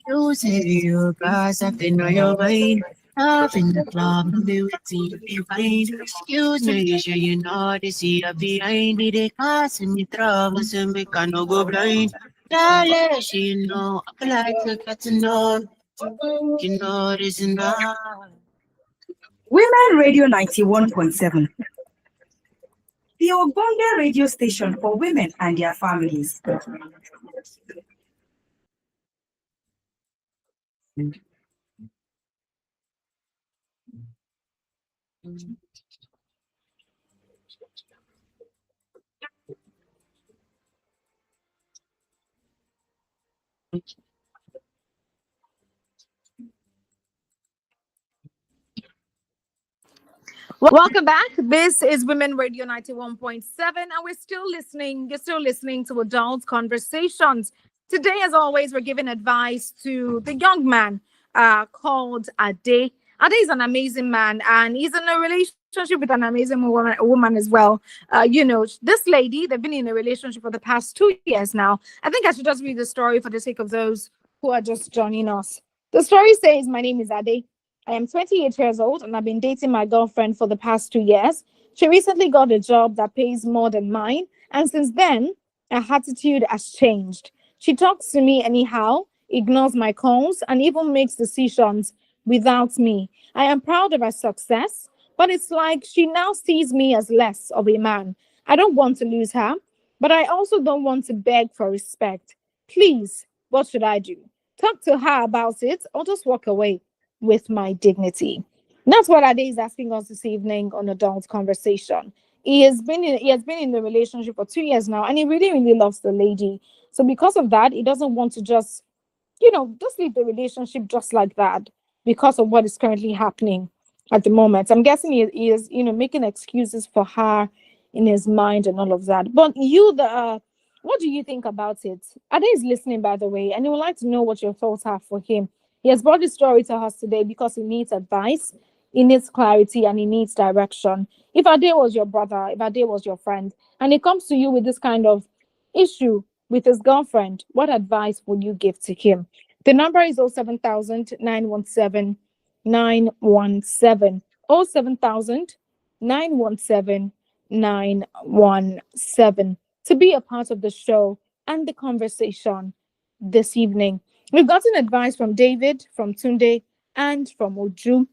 You say you got something on your mind. Up in the club, be waiting to be fine. Excuse me, you sure you know the seat up behind me. They causing me troubles and we can no go blind. Darling, you know, I like to get to know. You know this and that. Women Radio 91.7, the Ogbonge radio station for women and their families. Welcome back. This is Women Radio 91.7, and we're still listening. You're still listening to Adult Conversations. Today, as always, we're giving advice to the young man called Ade. Ade is an amazing man, and he's in a relationship with an amazing woman as well. This lady, they've been in a relationship for the past 2 years now. I think I should just read the story for the sake of those who are just joining us. The story says, my name is Ade. I am 28 years old, and I've been dating my girlfriend for the past 2 years. She recently got a job that pays more than mine, and since then, her attitude has changed. She talks to me anyhow, ignores my calls, and even makes decisions without me. I am proud of her success, but it's like she now sees me as less of a man. I don't want to lose her, but I also don't want to beg for respect. Please, what should I do? Talk to her about it or just walk away with my dignity? That's what Ade is asking us this evening on Adult Conversation. He has been in the relationship for 2 years now, and he really, really loves the lady. So because of that, he doesn't want to just leave the relationship just like that because of what is currently happening at the moment. I'm guessing he is, making excuses for her in his mind and all of that. But what do you think about it? Ade is listening, by the way, and he would like to know what your thoughts are for him. He has brought his story to us today because he needs advice, he needs clarity, and he needs direction. If Ade was your brother, if Ade was your friend, and he comes to you with this kind of issue with his girlfriend, what advice would you give to him? The number is 07000 917 917. 07000 917 917 to be a part of the show and the conversation this evening. We've gotten advice from David, from Tunde, and from Oju.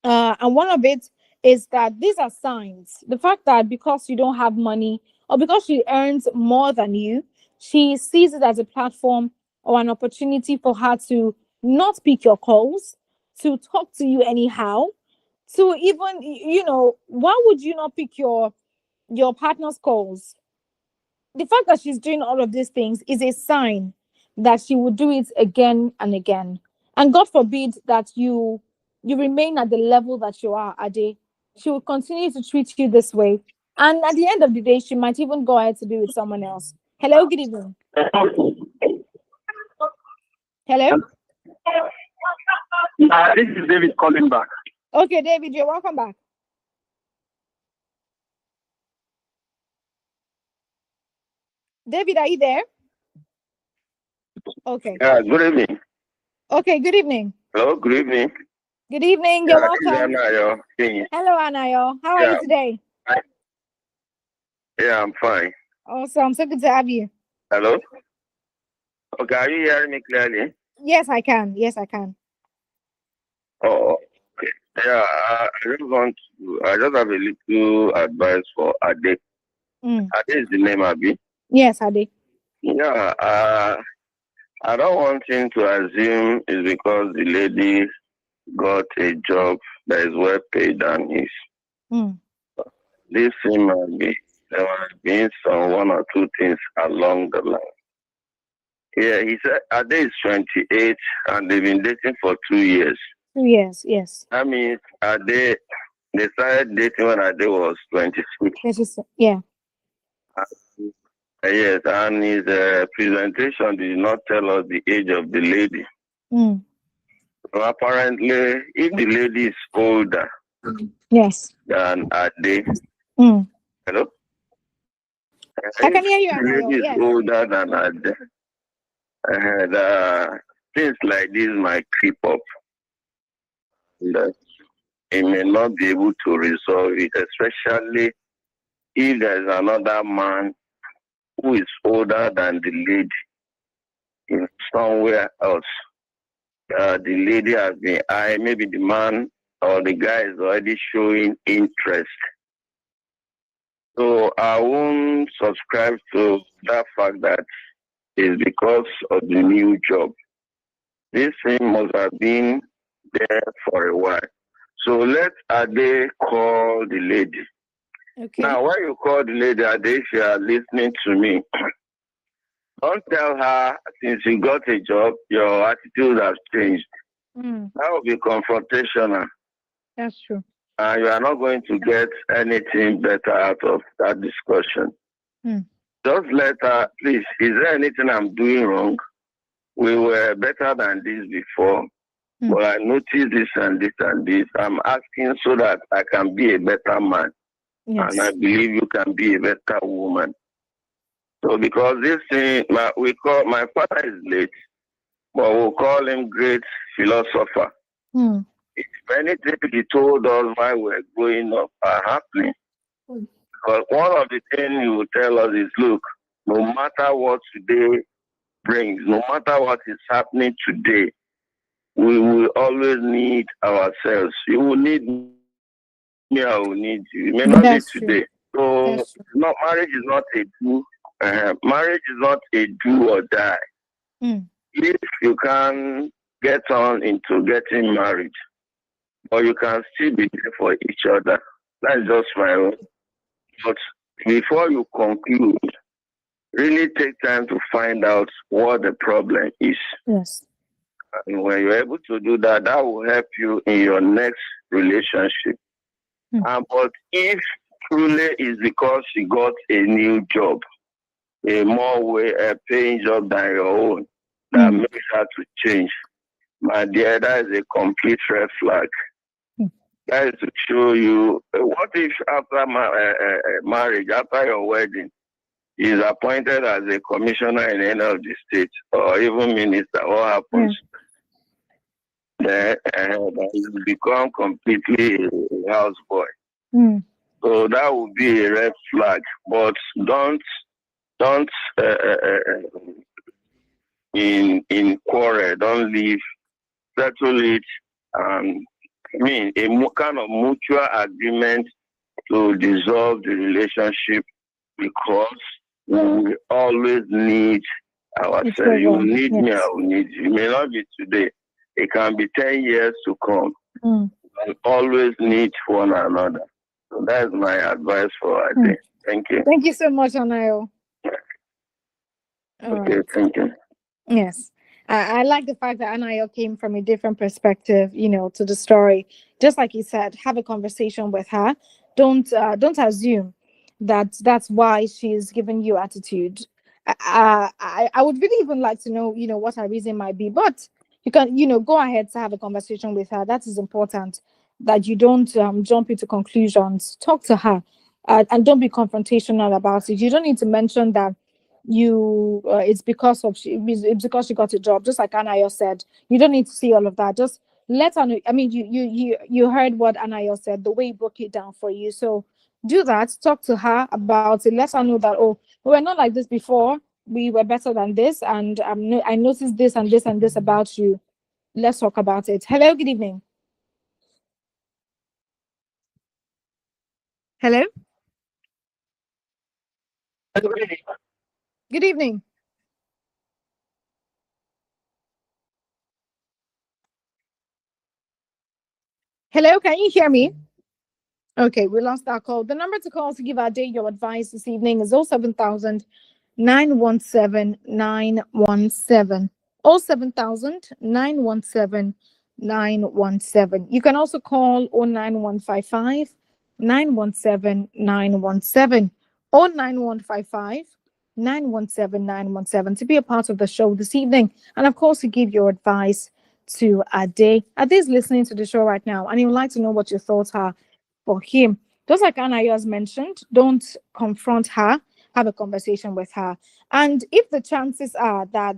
And one of it is that these are signs. The fact that because you don't have money or because she earns more than you, she sees it as a platform or an opportunity for her to not pick your calls, to talk to you anyhow, to even, why would you not pick your partner's calls? The fact that she's doing all of these things is a sign that she will do it again and again. And God forbid that you remain at the level that you are, Ade. She will continue to treat you this way. And at the end of the day, she might even go ahead to be with someone else. Hello, good evening. Hello? This is David calling back. Okay, David, you're welcome back. David, are you there? Okay. Good evening. Okay, good evening. Hello, good evening. Good evening, you're welcome. Anayo. Hello, Anayo. How are you today? Yeah, I'm fine. Awesome, so good to have you. Hello? Okay, are you hearing me clearly? Yes, I can. Yes, I can. Oh, okay. Yeah, I just have a little advice for Ade. Ade is the name, Abi. Yes, Ade. Yeah, I don't want him to assume it's because the lady got a job that is well paid than his. This thing might be, there might be some one or two things along the line. Yeah, he said Ade is 28 and they've been dating for 2 years. 2 years, yes. I mean, they started dating when Ade was 26. Yeah. Yes, and his presentation did not tell us the age of the lady. So apparently, if the lady is older yes, than Ade, hello? I can hear you. If the lady is older than Ade, things like this might creep up. That he may not be able to resolve it, especially if there's another man who is older than the lady in somewhere else. The lady has been maybe the man or the guy is already showing interest. So I won't subscribe to that fact that it's because of the new job. This thing must have been there for a while. So let Ade call the lady. Okay. Now, when you call the lady, Ade, if you are listening to me, don't tell her since you got a job, your attitude has changed. That will be confrontational. That's true. And you are not going to get anything better out of that discussion. Just let her, please, is there anything I'm doing wrong? We were better than this before. but I noticed this and this and this. I'm asking so that I can be a better man. Yes. And I believe you can be a better woman. So because this thing, my father is late, but we'll call him great philosopher. If anything he told us while we're growing up are happening. Because one of the things he will tell us is, look, no matter what today brings, no matter what is happening today, we will always need ourselves. You will need me, I will need you. It may not be today. So marriage is not a do. Marriage is not a do or die. If you can get on into getting married, or you can still be there for each other, that's just my own. But before you conclude, really take time to find out what the problem is. Yes. And when you're able to do that, that will help you in your next relationship. But if truly is because she got a new job, a paying job than your own, that makes her to change, my dear, that is a complete red flag. That is to show you, what if after marriage, after your wedding, he is appointed as a commissioner in any of the states or even minister? What happens? Then you become completely a houseboy. So that would be a red flag. But don't in quarrel, don't leave, settle it. A kind of mutual agreement to dissolve the relationship, because we will always need ourselves. You will need me, I will need you. It may not be today. It can be 10 years to come. We always need one another. So that's my advice for our day. Thank you. Thank you so much, Anayo. Okay, thank you. Yes. I like the fact that Anayo came from a different perspective, to the story. Just like he said, have a conversation with her. Don't assume that that's why she's giving you attitude. I would really even like to know, what her reason might be. But you can, go ahead to have a conversation with her. That is important, that you don't jump into conclusions. Talk to her and don't be confrontational about it. You don't need to mention that it's because she got a job, just like Anayo said. You don't need to see all of that. Just let her know. I mean, you heard what Anayo said, the way he broke it down for you. So do that. Talk to her about it. Let her know that, we were not like this before. We were better than this, and I noticed this and this and this about you. Let's talk about it. Hello, good evening. Hello. Good evening. Hello, can you hear me? Okay, we lost our call. The number to call to give our day your advice this evening is 07000 917 917. 07000 917 917. You can also call 09155 917 917. 09155 917 917 to be a part of the show this evening, and of course to give your advice to Ade. Ade is listening to the show right now, and he would like to know what your thoughts are for him. Just like Anayo has mentioned, don't confront her, have a conversation with her. And if the chances are that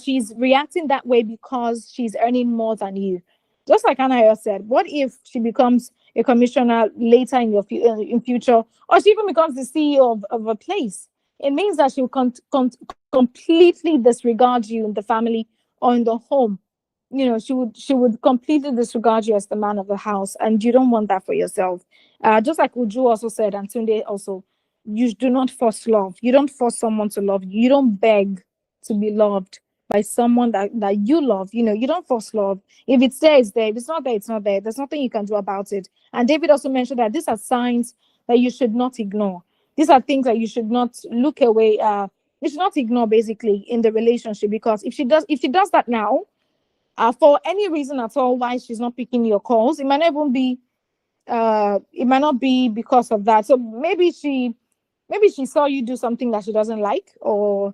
she's reacting that way because she's earning more than you, just like Anayo said, what if she becomes a commissioner later in future, or she even becomes the CEO of a place? It means that she will completely disregard you in the family or in the home. She would completely disregard you as the man of the house, and you don't want that for yourself. Just like Uju also said, and Tunde also, you do not force love. You don't force someone to love you. You don't beg to be loved by someone that you love. You don't force love. If it's there, it's there. If it's not there, it's not there. There's nothing you can do about it. And David also mentioned that these are signs that you should not ignore. These are things that you should not look away. You should not ignore, basically, in the relationship, because if she does that now, for any reason at all, why she's not picking your calls, it might not even be. It might not be because of that. So maybe she saw you do something that she doesn't like, or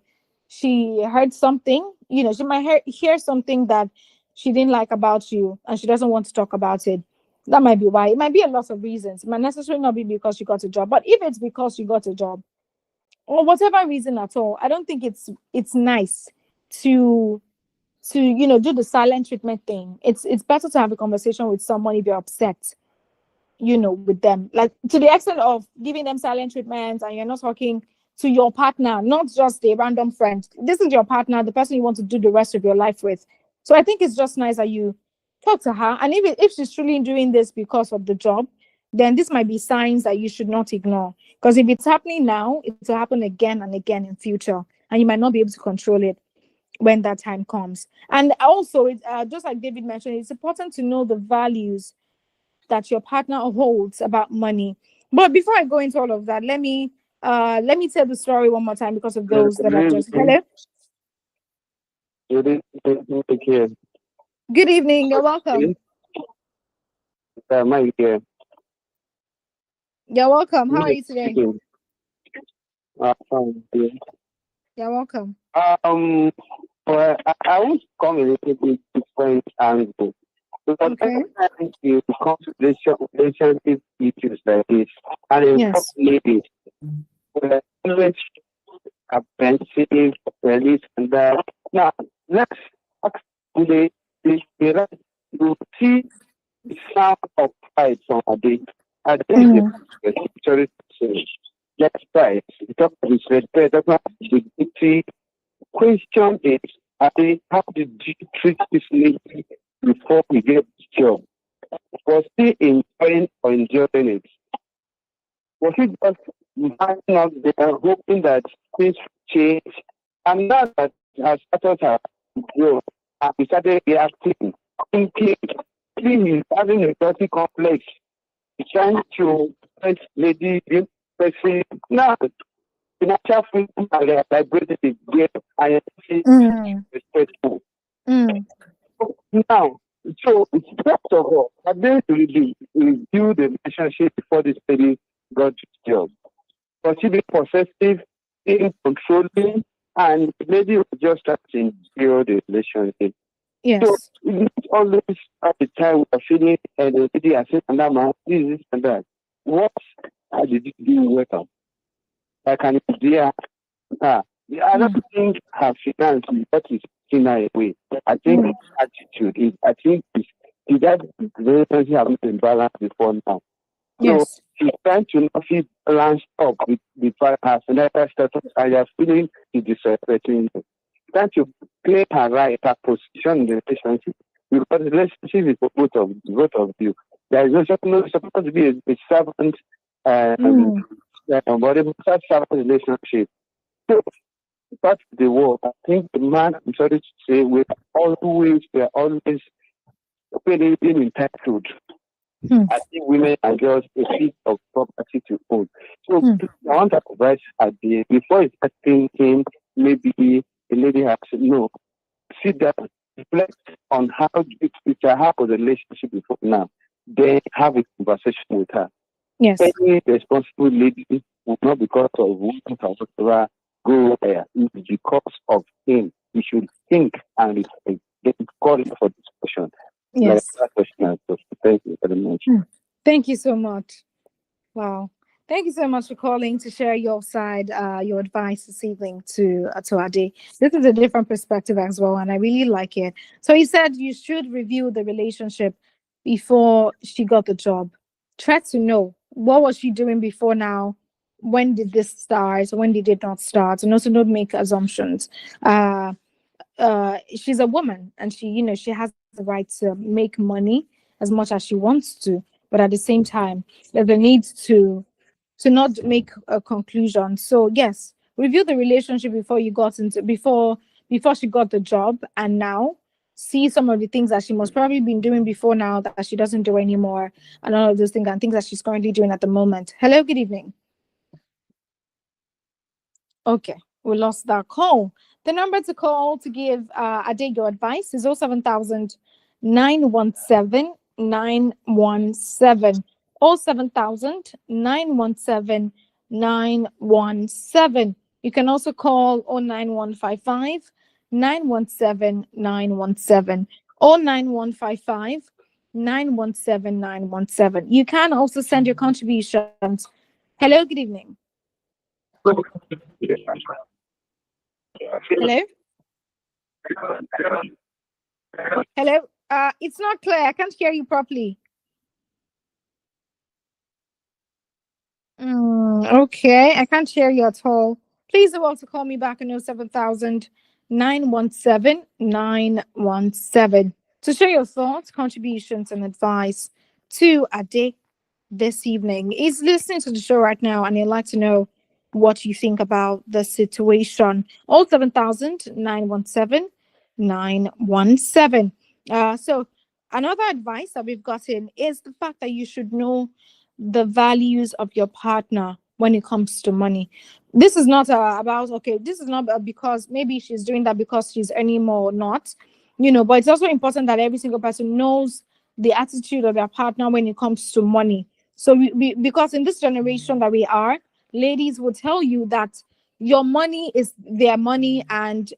she heard something. She might hear something that she didn't like about you and she doesn't want to talk about it. That might be why. It might be a lot of reasons. It might necessarily not be because you got a job. But if it's because you got a job, or whatever reason at all, I don't think it's nice to do the silent treatment thing. It's better to have a conversation with someone if you're upset, with them, like to the extent of giving them silent treatment, and you're not talking to your partner, not just a random friend. This is your partner, the person you want to do the rest of your life with. So I think it's just nice that you talk to her. And if she's truly doing this because of the job, then this might be signs that you should not ignore. Because if it's happening now, it will happen again and again in future, and you might not be able to control it when that time comes. And also, just like David mentioned, it's important to know the values that your partner holds about money. But before I go into all of that, let me tell the story one more time because of those that are just hello. Good evening. You're welcome. You're welcome. How are you today? You're welcome. Well, I want to come a little bit different angle. Because every time you come to relationship issues like this, and in ladies, we're always apprehensive, release, and that. Now, let's today, you see the sound of pride from a day. I think that's pride. You talk about respect, talk about dignity. Question is, how did you treat this lady before we get this job? Was he enjoying it? Was he just hanging out there hoping that things would change? And now that our status has grown, and we started reacting, thinking, he's having a dirty complex, he's trying to press lady, pressing. Now, financial freedom and liberated again, I am respectful. Now, so first of all, I'm going to review the relationship before this lady got this job. Was she being possessive, being controlling, and the lady was just trying to enjoy the relationship. Yes. So it's always at the time we're feeling and the lady has said, this and that. What did you do with her? Like an idea. I don't think her finance is what is taking her away. I think it's attitude. I think that relationship has been balanced before now. Yes. So she's trying to not feel balanced up with her financial status, and you're feeling the disrespecting you. Trying to play her right, her position in the relationship, because the relationship is for both of you. There is no supposed to be a servant but it was such a relationship. So that's the war. I think the man, I'm sorry to say, we're always being entitled. I think women are just a piece of property to own. So I want to advise idea before you start thinking maybe the lady has to know. Sit down, reflect on how was the relationship before now. Then have a conversation with her. Yes. Any responsible lady will not because of women or whatever go there. It's because of him. We should think and get called for discussion. Yes. Thank you very much. Thank you so much. Wow. Thank you so much for calling to share your side, your advice this evening to Ade. This is a different perspective as well, and I really like it. So he said you should review the relationship before she got the job. Try to know what was she doing before now. When did this start? When did it not start? And also don't make assumptions. She's a woman, and she has the right to make money as much as she wants to, but at the same time, there's a need to not make a conclusion. So yes, review the relationship before she got the job, and now see some of the things that she must probably been doing before now that she doesn't do anymore, and all of those things and things that she's currently doing at the moment. Hello, good evening. Okay, we lost that call. The number to call to give Ade your advice is 07000 917 917. 07000 917 917. You can also call 09155 917 917 09155 917 917. You can also send your contributions. Hello, good evening. Hello? Hello? It's not clear. I can't hear you properly. Okay, I can't hear you at all. Please do also call me back on 07000 917 917 to share your thoughts, contributions, and advice to Ade this evening. He's listening to the show right now and he'd like to know what you think about the situation. 07000 917 917. So another advice that we've gotten is the fact that you should know the values of your partner when it comes to money. This is not about, okay, this is not because maybe she's doing that because she's earning more or not, but it's also important that every single person knows the attitude of their partner when it comes to money. So because in this generation that we are, ladies will tell you that your money is their money and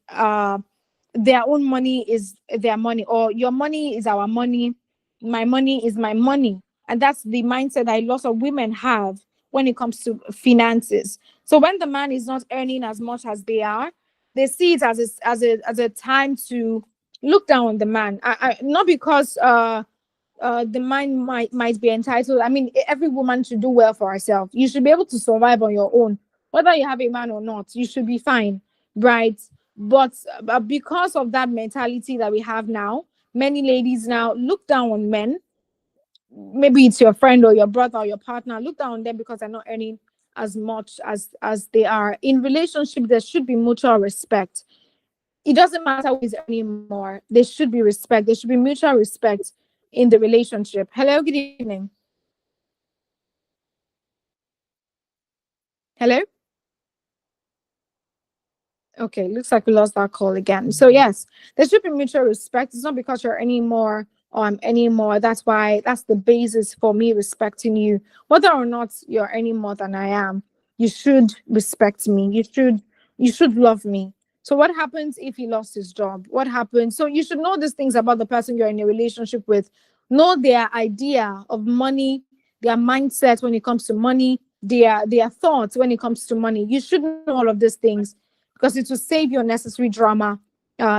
their own money is their money, or your money is our money, my money is my money. And that's the mindset that lots of women have when it comes to finances. So when the man is not earning as much as they are, they see it as a time to look down on the man. Not because the man might be entitled. I mean, every woman should do well for herself. You should be able to survive on your own, whether you have a man or not. You should be fine, right? But because of that mentality that we have now, many ladies now look down on men. Maybe it's your friend or your brother or your partner, look down on them because they're not earning as much as they are. In relationship, there should be mutual respect. It doesn't matter who is earning more. There should be respect. There should be mutual respect in the relationship. Hello, good evening. Hello? Okay, looks like we lost that call again. So yes, there should be mutual respect. It's not because you're earning more or I'm earning more. That's the basis for me respecting you. Whether or not you're earning more than I am, you should respect me. You should love me. So what happens if he lost his job? What happens? So you should know these things about the person you're in a relationship with. Know their idea of money, their mindset when it comes to money, their thoughts when it comes to money. You should know all of these things because it will save you unnecessary drama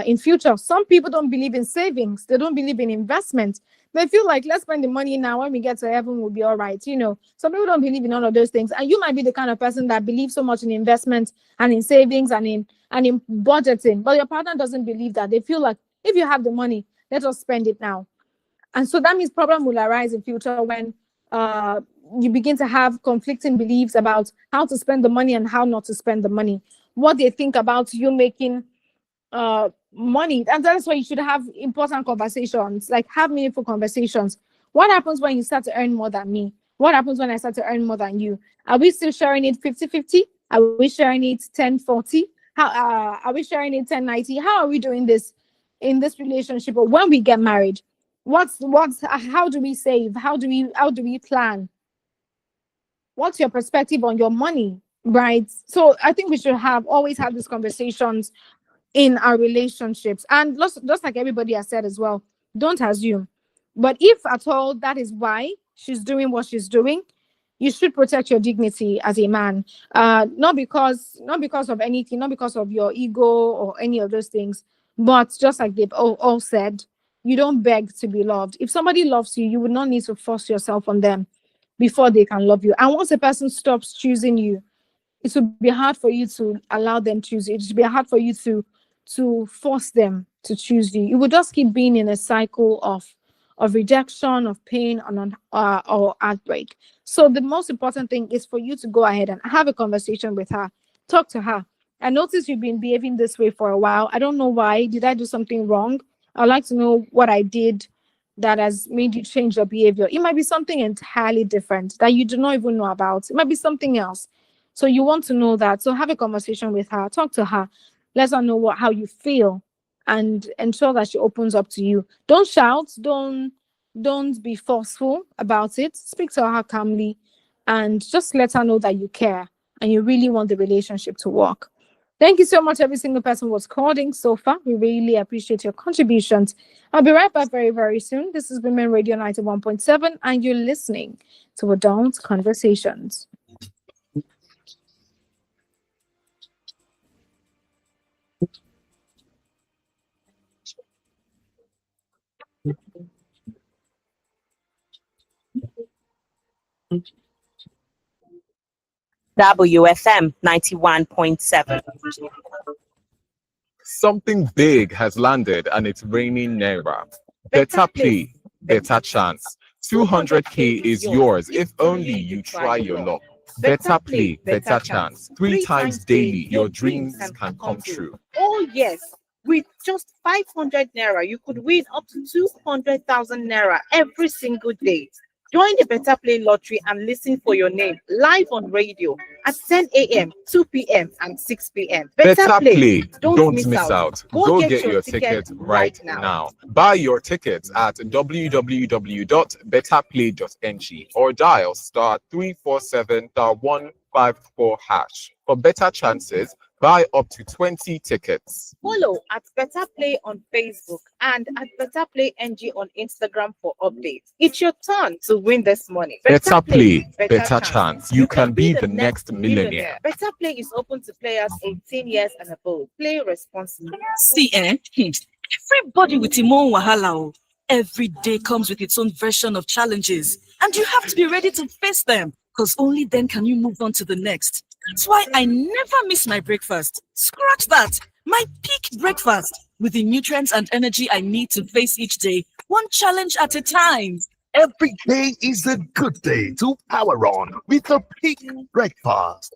in future. Some people don't believe in savings. They don't believe in investment. They feel like, let's spend the money now. When we get to heaven, we'll be all right. Some people don't believe in all of those things. And you might be the kind of person that believes so much in investment and in savings and in budgeting. But your partner doesn't believe that. They feel like, if you have the money, let us spend it now. And so that means problem will arise in future when you begin to have conflicting beliefs about how to spend the money and how not to spend the money. What they think about you making money. And that's why you should have important conversations, like have meaningful conversations. What happens when you start to earn more than me? What happens when I start to earn more than you? Are we still sharing it 50-50? Are we sharing it 10-40? How are we sharing it 10-90? How are we doing this in this relationship? Or when we get married, how do we save? How do we plan? What's your perspective on your money? Right. So I think we should always have these conversations in our relationships. And just like everybody has said as well, don't assume. But if at all that is why she's doing what she's doing, you should protect your dignity as a man. Not because of anything, not because of your ego or any of those things, but just like they've all said, you don't beg to be loved. If somebody loves you, you would not need to force yourself on them before they can love you. And once a person stops choosing you, it will be hard for you to allow them to choose you. It will be hard for you to force them to choose you. You will just keep being in a cycle of rejection, of pain, or heartbreak. So the most important thing is for you to go ahead and have a conversation with her. Talk to her. I noticed you've been behaving this way for a while. I don't know why. Did I do something wrong? I'd like to know what I did that has made you change your behavior. It might be something entirely different that you do not even know about. It might be something else. So you want to know that. So have a conversation with her. Talk to her. Let her know how you feel and ensure that she opens up to you. Don't shout. Don't be forceful about it. Speak to her calmly and just let her know that you care and you really want the relationship to work. Thank you so much, every single person who was calling so far. We really appreciate your contributions. I'll be right back very, very soon. This is Women Radio 91.7, and you're listening to Adult Conversations. WFM 91.7. Something big has landed and it's raining Naira. Better play, better chance. 200K is yours if only you try your luck. Better play, better chance. 3 times daily, your dreams can come true. Oh, yes. With just 500 Naira, you could win up to 200,000 Naira every single day. Join the Better Play Lottery and listen for your name live on radio at 10 a.m., 2 p.m., and 6 p.m. Better play. Don't miss out. Go get your ticket right now. Buy your tickets at www.betterplay.ng or dial *347*154# for better chances. Buy up to 20 tickets. Follow at Better Play on Facebook and at Better Play NG on Instagram for updates. It's your turn to win this money. Better play, better chance. You can be the next millionaire. Better Play is open to players 18 years and above. Play responsibly. See, everybody with Imon Wahala. Every day comes with its own version of challenges, and you have to be ready to face them, because only then can you move on to the next. That's why I never miss my breakfast. Scratch that. My peak breakfast with the nutrients and energy I need to face each day, one challenge at a time. Every day is a good day to power on with a peak breakfast.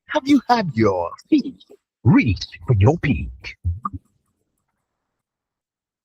Have you had your peak? Reach for your peak.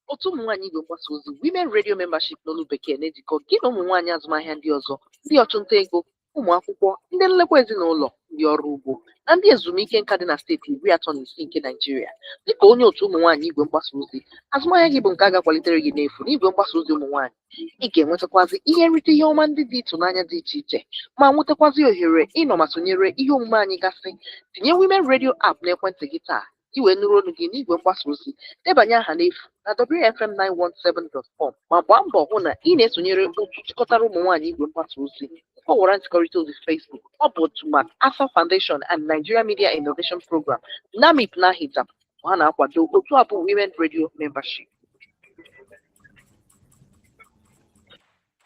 Otu ụmụ nwaanyị Igbo mgbasa ozi Women Radio Membership n'olu bekee na-ejikọ gị na ụmụ nwaanyị azụmahịa ndị ọzọ, ndị ọchụnta ego, ụmụ akwụkwọ, ndị nlekwa ezinụlọ, ndị ọrụ ugbo na ndị ezumike nka dị na steeti 36 nke Naịjirịa. Dịka onye otu ụmụ nwaanyị Igwe mgbasa ozi, azụmahịa gị bụ nke a ga-akwalitere gị n'efu n'igwe mgbasa ozi ụmụ nwaanyị. Ị ga-enwetakwazi ihe nrite ihe ọma ndị dị ịtụnanya dị iche iche, ma nwetakwazi ohere ịnọ ma sonyere ihe omume anyị gasị. Tinye Women Radio app n'ekwentị gị taa. Iwe nụrụ olu gị n'igwe mgbasa ozi, debanye aha n'efu na WFM917.com ma gbaa mbọ hụ na ị na-esonyere otu chịkọtara ụmụ nwaanyị igwe mgbasa ozi. Ọwara nzikọrịta ozi Facebook, ọ bụ otu ma ASA Foundation and Nigeria Media Innovation Program NAMIP na HITAP ha na-akwado otu abụ Women Radio Membership.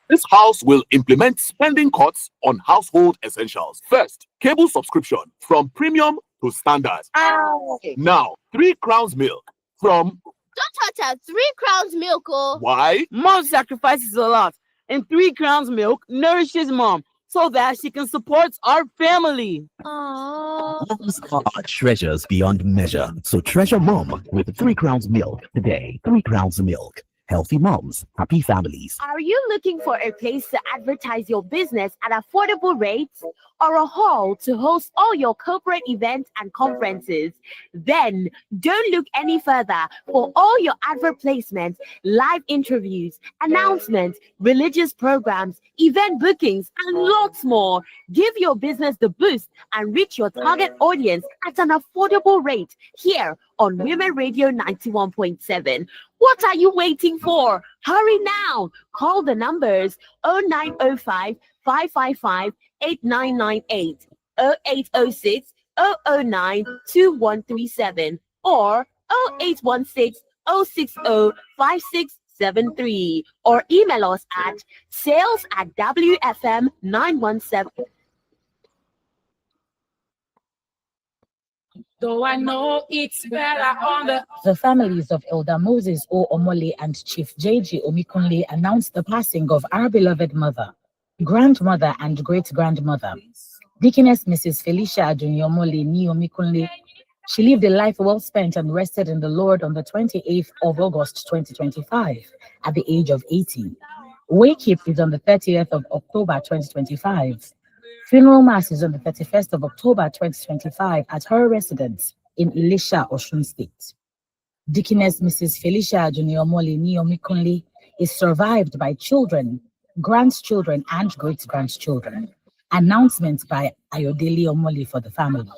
This house will implement spending cuts on household essentials. First, cable subscription from premium to standard. Now, 3 crowns milk from... Don't touch her. 3 crowns milk, oh. Why? Mom sacrifices a lot, and 3 crowns milk nourishes mom so that she can support our family. Moms are treasures beyond measure. So treasure mom with 3 crowns milk today. 3 crowns milk. Healthy moms, happy families. Are you looking for a place to advertise your business at affordable rates or a hall to host all your corporate events and conferences? Then don't look any further for all your advert placements, live interviews, announcements, religious programs, event bookings, and lots more. Give your business the boost and reach your target audience at an affordable rate here on Women Radio 91.7. What are you waiting for? Hurry now. Call the numbers 0905 555 8998, 0806 009 2137, or 0816 060 5673, or email us at sales@wfm917. Though I know it's better on The families of Elder Moses O. Omole and Chief J.G. Omikunle announced the passing of our beloved mother, grandmother, and great-grandmother, Deaconess Mrs. Felicia Adunyomole Ni Omikunle. She lived a life well spent and rested in the Lord on the 28th of August 2025 at the age of 80. Wake-up is on the 30th of October 2025. Funeral mass is on the 31st of October 2025 at her residence in Elisha, Osun State. Deaconess Mrs. Felicia Juniomole Niomikunle is survived by children, grandchildren, and great-grandchildren. Announcement by Ayodele Omoli for the family.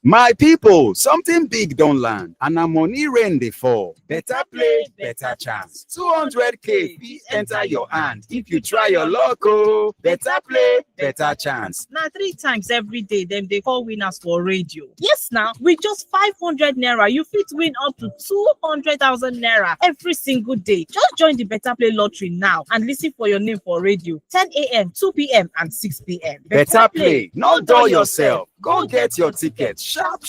My people, something big don't land, and a money rain they fall. Better play, better chance. 200K please enter your hand if you try your luck. Oh, better play, better chance. Now 3 times every day, them they call winners for radio. Yes, now with just 500 naira, you fit win up to 200,000 naira every single day. Just join the Better Play lottery now and listen for your name for radio. 10 a.m., 2 p.m., and 6 p.m. Better play, not dull yourself. Go get your ticket sharp.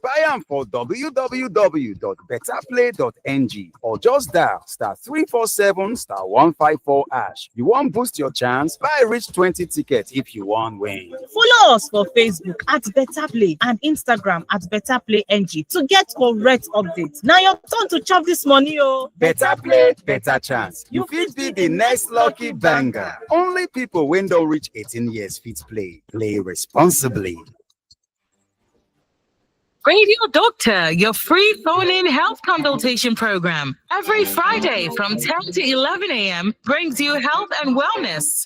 Buy them for www.betterplay.ng or just dial *347*154#. You want boost your chance? Buy reach 20 tickets if you want win. Follow us for Facebook at Better Play and Instagram at Better Play NG to get correct updates. Now your turn to chop this money, oh. Better play, better chance. You fit be the next lucky banger. Only people when don't reach 18 years fit play. Play responsibly. Radio Doctor, your free phone-in health consultation program. Every Friday from 10 to 11 a.m. brings you health and wellness.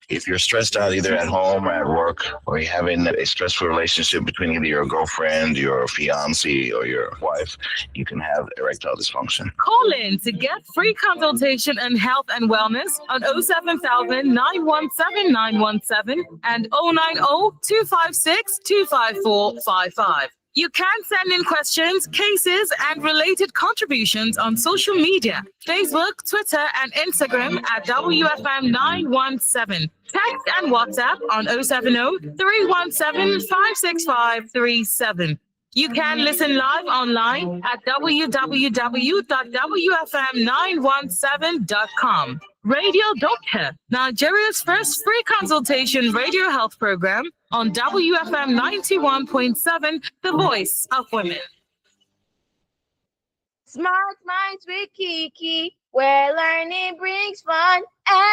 If you're stressed out either at home or at work, or you're having a stressful relationship between either your girlfriend, your fiance, or your wife, you can have erectile dysfunction. Call in to get free consultation on health and wellness on 07000 917 917 and 090 256 25455. You can send in questions, cases, and related contributions on social media, Facebook, Twitter, and Instagram at WFM917. Text and WhatsApp on 070-317-56537. You can listen live online at www.wfm917.com. Radio Doctor, Nigeria's first free consultation radio health program on WFM 91.7, the voice of women. Smart Minds with Kiki, where learning brings fun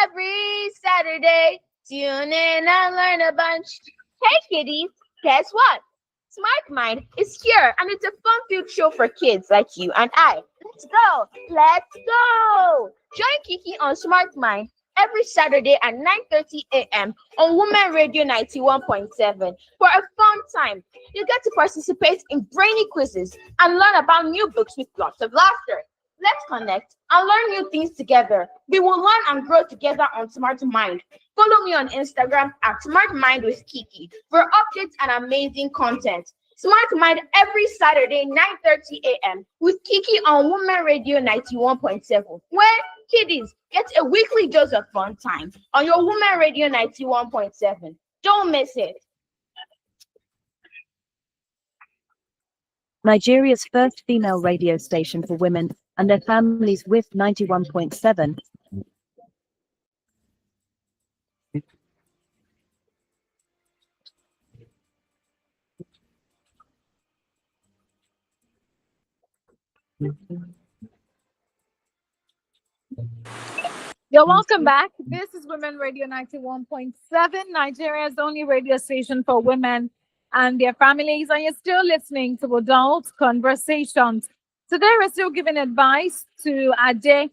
every Saturday. Tune in and learn a bunch. Hey kiddies, guess what? Smart Mind is here, and it's a fun-filled show for kids like you and I. Let's go! Let's go! Join Kiki on Smart Mind every Saturday at 9:30 a.m. on Women Radio 91.7 for a fun time. You get to participate in brainy quizzes and learn about new books with lots of laughter. Let's connect and learn new things together. We will learn and grow together on Smart Mind. Follow me on Instagram at Smart Mind with Kiki for updates and amazing content. Smart Mind every Saturday, 9:30 a.m. with Kiki on Women Radio 91.7, where kiddies get a weekly dose of fun time on your Women Radio 91.7. Don't miss it. Nigeria's first female radio station for women and their families with 91.7. You're welcome back. This is Women Radio 91.7, Nigeria's only radio station for women and their families. And you're still listening to Adult Conversations. Today, we're still giving advice to Ade.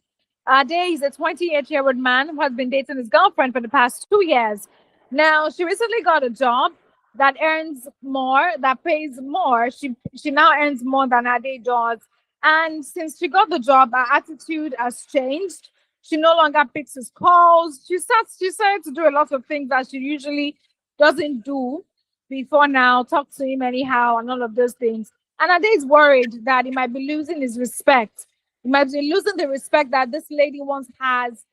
Ade is a 28-year-old man who has been dating his girlfriend for the past 2 years. Now, she recently got a job that earns more, that pays more. She now earns more than Ade does. And since she got the job, her attitude has changed. She no longer picks his calls. She started to do a lot of things that she usually doesn't do before now, talk to him anyhow and all of those things. And Ade is worried that he might be losing his respect. He might be losing the respect that this lady once has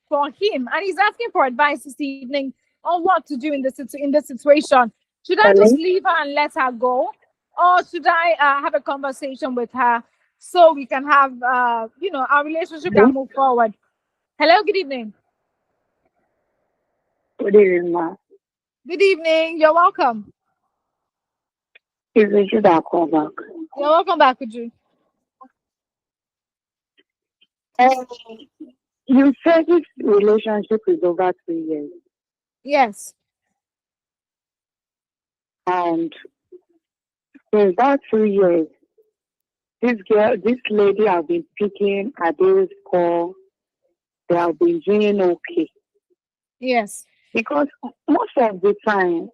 for him. And he's asking for advice this evening on what to do in this situation. Should I just leave her and let her go? Or should I have a conversation with her so we can have, our relationship can move forward? Hello, good evening. Good evening, ma. Good evening. You're welcome. It's Uju that call back. You're welcome back, Uju. You said this relationship is over 3 years. Yes. And since that 2 years, this lady have been picking Ade's call. They have been doing okay. Yes. Because most of the time,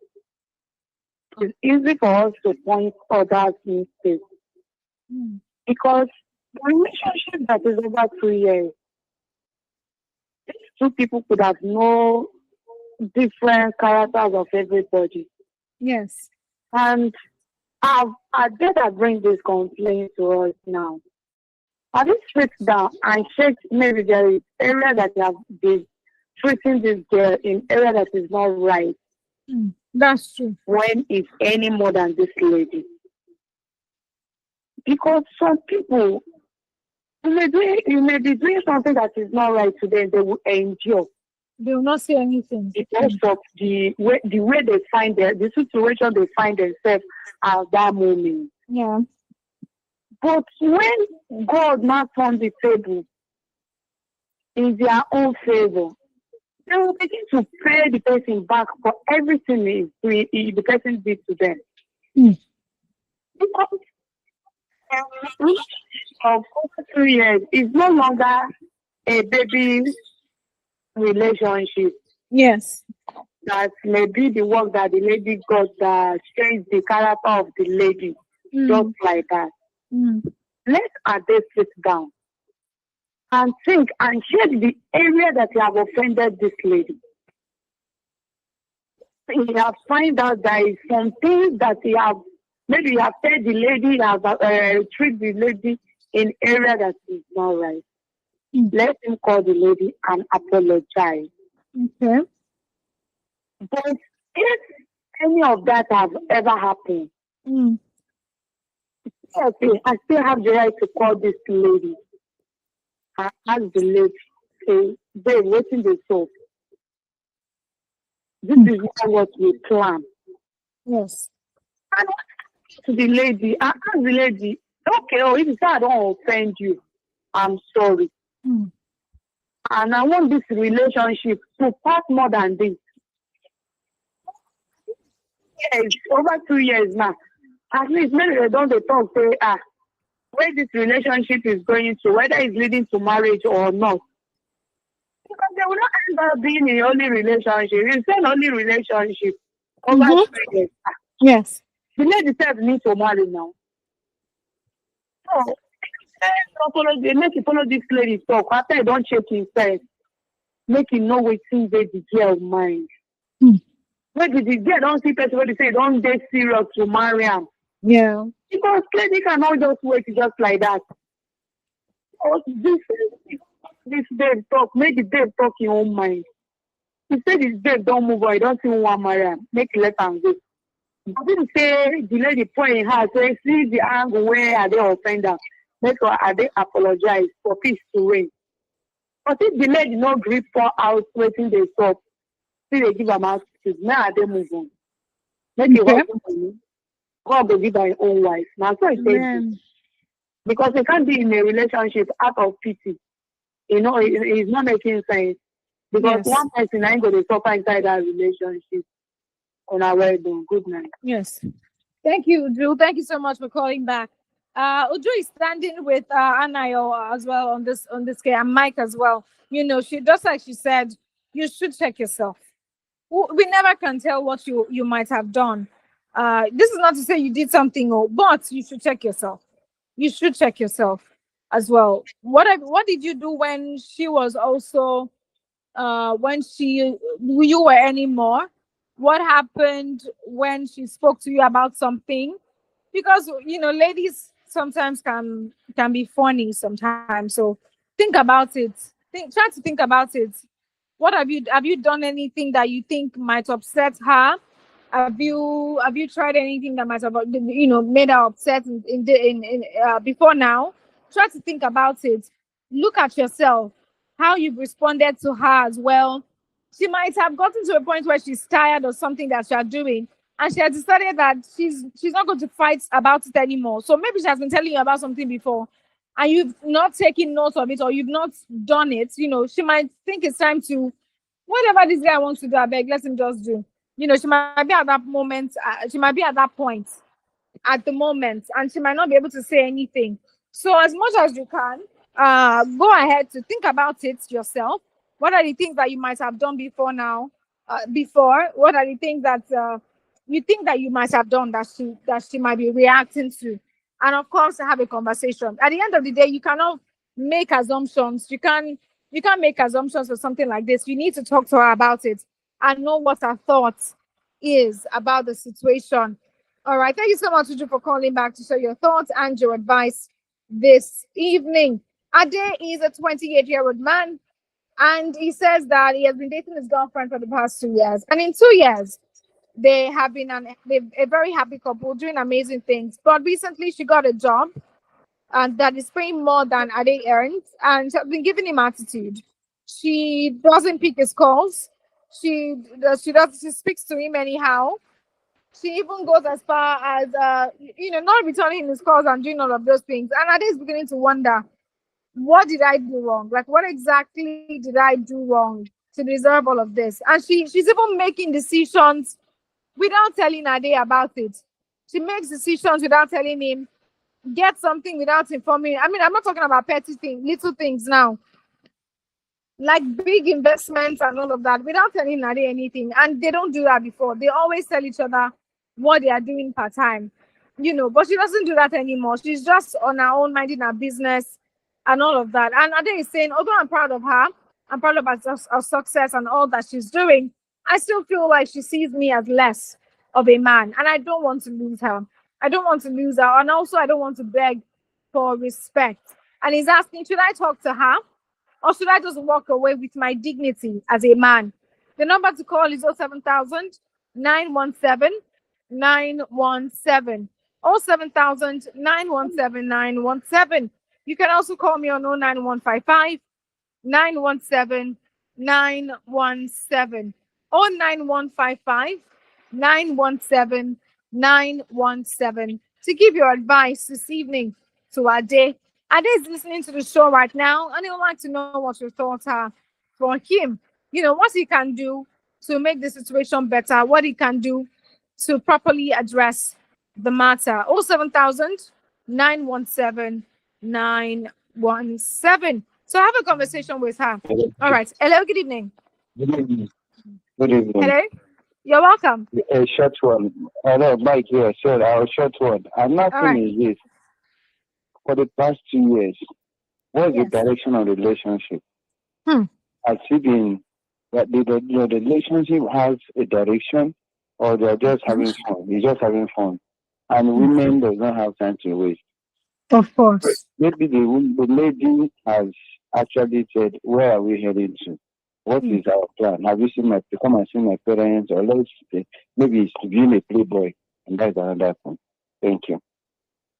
it's easy for us to point others' mistakes. Because the relationship that is over 2 years, these two people could have no different characters of everybody. Yes. And I better bring this complaint to us now. I just sit down and check maybe there is area that you have been treating this girl in area that is not right. That's true. When is any more than this lady? Because some people, you may be doing something that is not right today, they will endure. They will not say anything. Because of the way they find the situation they find themselves at that moment. Yeah. But when God now turns the table in their own favor, they will begin to pay the person back for everything the person did to them. Because of over 2 years is no longer a baby relationship. Yes. That may be the work that the lady got that changed the character of the lady. Just like that. Let Ade sit down and think and check the area that you have offended this lady. You have find out there is something that you have maybe you have said the lady, you have treated the lady in area that is not right. Let him call the lady and apologize. Okay. But if any of that have ever happened, okay, I still have the right to call this lady. I ask the lady, say, babe, what's in the soap? This is not what we plan. Yes. And to the lady, I ask the lady, okay, if you say I don't offend you, I'm sorry. And I want this relationship to pass more than this. Yes, over 2 years now. At least maybe they don't talk, say, where this relationship is going to, whether it's leading to marriage or not. Because they will not end up being in only relationship. It's an only relationship over 2 years. Yes. The lady said need to marry now. So, make you follow this lady talk. After you don't check himself, make him know what's in the girl mind. Maybe the girl don't see person when they say don't get serious to marry him. Yeah. Because lady cannot just wait just like that. Or this babe talk, make the babe talk in your own mind. He said this babe don't move on, he don't even want to marry him. Make let him go. But didn't say the lady point in her, say see the angle where are they offender. Make her are they apologize for peace to reign. But if the lady not grip for out waiting they stop, see they give them out to now they move on. Make it happen for me. God will give her own wife. Now so it says because they can't be in a relationship out of pity. You know, it's not making sense. Because one person ain't going to suffer inside that relationship. On our way done. Good night. Yes. Thank you, Drew. Thank you so much for calling back. Uju is standing with Anayo as well on this case, and Mike as well. You know, she just like she said, you should check yourself. We never can tell what you might have done. This is not to say you did something, but you should check yourself. You should check yourself as well. What did you do when she was also when you were anymore? What happened when she spoke to you about something? Because you know, ladies sometimes can be funny sometimes. So think about it. Try to think about it. What have you done anything that you think might upset her? Have you tried anything that might have made her upset before now? Try to think about it. Look at yourself, how you've responded to her as well. She might have gotten to a point where she's tired of something that you are doing, and she has decided that she's not going to fight about it anymore. So maybe she has been telling you about something before, and you've not taken note of it, or you've not done it. You know, she might think it's time to whatever this guy wants to do. I beg, let him just do. You know, she might be at that moment, she might be at that point at the moment, and she might not be able to say anything. So as much as you can, go ahead to think about it yourself. What are the things that you might have done before now? Before, what are the things that you think that you might have done that she might be reacting to? And of course, have a conversation. At the end of the day, you cannot make assumptions. You can't make assumptions for something like this. You need to talk to her about it and know what her thoughts is about the situation. All right. Thank you so much, Uju, for calling back to share your thoughts and your advice this evening. Ade is a 28-year-old man, and he says that he has been dating his girlfriend for the past 2 years. And in 2 years, they have been a very happy couple doing amazing things. But recently, she got a job and that is paying more than Ade earns, and she has been giving him attitude. She doesn't pick his calls. She speaks to him anyhow. She even goes as far as not returning his calls and doing all of those things. And Ade is beginning to wonder, what did I do wrong? Like, what exactly did I do wrong to deserve all of this? And she's even making decisions without telling Ade about it. She makes decisions without telling him, get something without informing. I mean, I'm not talking about petty things, little things now, like big investments and all of that, without telling Ade anything. And they don't do that before. They always tell each other what they are doing part time, but she doesn't do that anymore. She's just on her own, minding her business and all of that. And Ade is saying, although I'm proud of her, I'm proud of her success and all that she's doing, I still feel like she sees me as less of a man, and I don't want to lose her. I don't want to lose her, and also I don't want to beg for respect. And he's asking, should I talk to her, or should I just walk away with my dignity as a man? The number to call is 07000 917 917. 07000 917 917. You can also call me on 09155 917 917. 09155 917 917 to give your advice this evening to Ade. Ade is listening to the show right now, and he would like to know what your thoughts are for him. What he can do to make the situation better, what he can do to properly address the matter. 07000 917 917. So have a conversation with her. All right. Hello, good evening. Good evening. Good evening. Hello. You're welcome. A short one. Hello, Mike here. Sure, our short one. I'm not saying this. For the past 2 years, what's the direction of the relationship? Has it been that the relationship has a direction, or they're just having fun? You're just having fun. And women does not have time to waste. Of course. Maybe the lady has actually said, where are we heading to? What is our plan? Have you come and seen my parents? Or let's say, maybe it's being a playboy. And that's another thing. Thank you.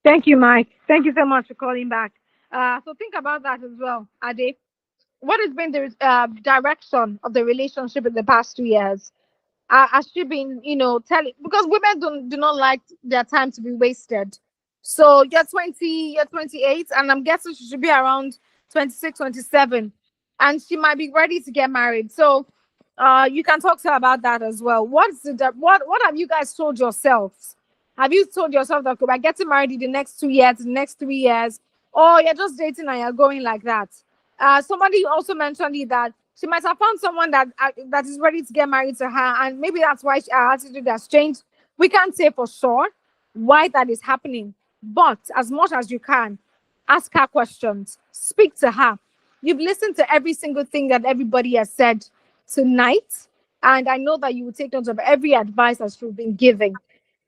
Thank you, Mike. Thank you so much for calling back. So think about that as well, Ade. What has been the direction of the relationship in the past 2 years? Has she been, telling? Because women do not like their time to be wasted. So you're 20, you're 28, and I'm guessing she should be around 26, 27. And she might be ready to get married. So you can talk to her about that as well. What have you guys told yourselves? Have you told yourself that we're getting married in the next 2 years, the next 3 years, or you're just dating and you're going like that? Somebody also mentioned that she might have found someone that is ready to get married to her, and maybe that's why her attitude has changed. We can't say for sure why that is happening, but as much as you can, ask her questions, speak to her. You've listened to every single thing that everybody has said tonight, and I know that you will take note of every advice that you've been giving.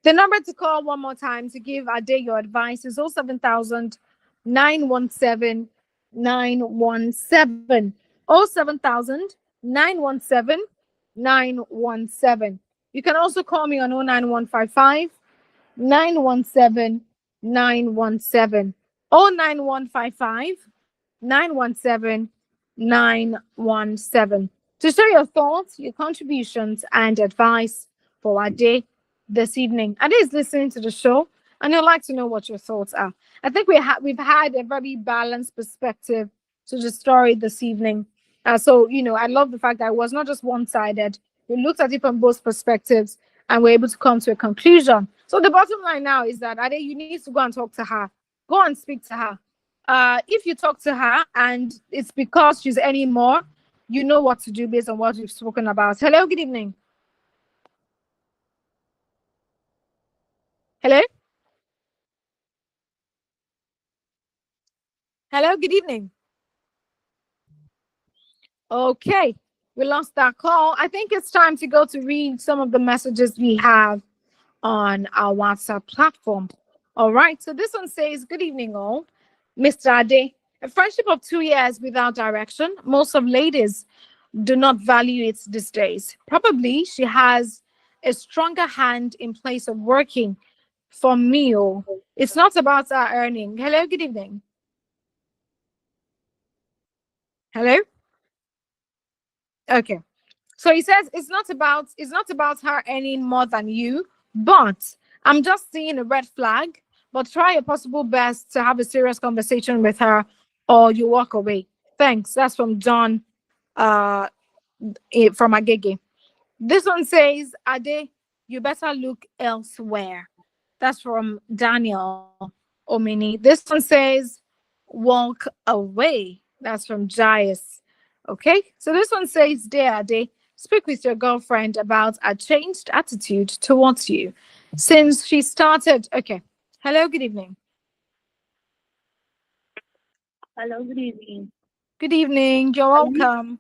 The number to call one more time to give Ade your advice is 07000 917 917. 07000 917 917. You can also call me on 09155 917 917. 09155 917 917 to share your thoughts, your contributions, and advice for Ade this evening. Ade is listening to the show, and I'd like to know what your thoughts are. I think we've had a very balanced perspective to the story this evening. So I love the fact that it was not just one-sided. We looked at it from both perspectives and we're able to come to a conclusion. So the bottom line now is that Ade, you need to go and talk to her. Go and speak to her. If you talk to her and it's because she's any more, you know what to do based on what we've spoken about. Hello, good evening. Hello? Hello, good evening. Okay, we lost that call. I think it's time to go to read some of the messages we have on our WhatsApp platform. All right, so this one says, good evening all. Mr. Ade, a friendship of 2 years without direction. Most of ladies do not value it these days. Probably she has a stronger hand in place of working for me. It's not about our earning. Hello, good evening. Hello? Okay. So he says it's not about her earning more than you, but I'm just seeing a red flag. But try your possible best to have a serious conversation with her or you walk away. Thanks. That's from John from Agege. This one says, Ade, you better look elsewhere. That's from Daniel Omini. This one says, walk away. That's from Jais. Okay, so this one says, dear Ade, speak with your girlfriend about a changed attitude towards you since she started. Okay. Hello, good evening. Hello, good evening. Good evening. You're welcome.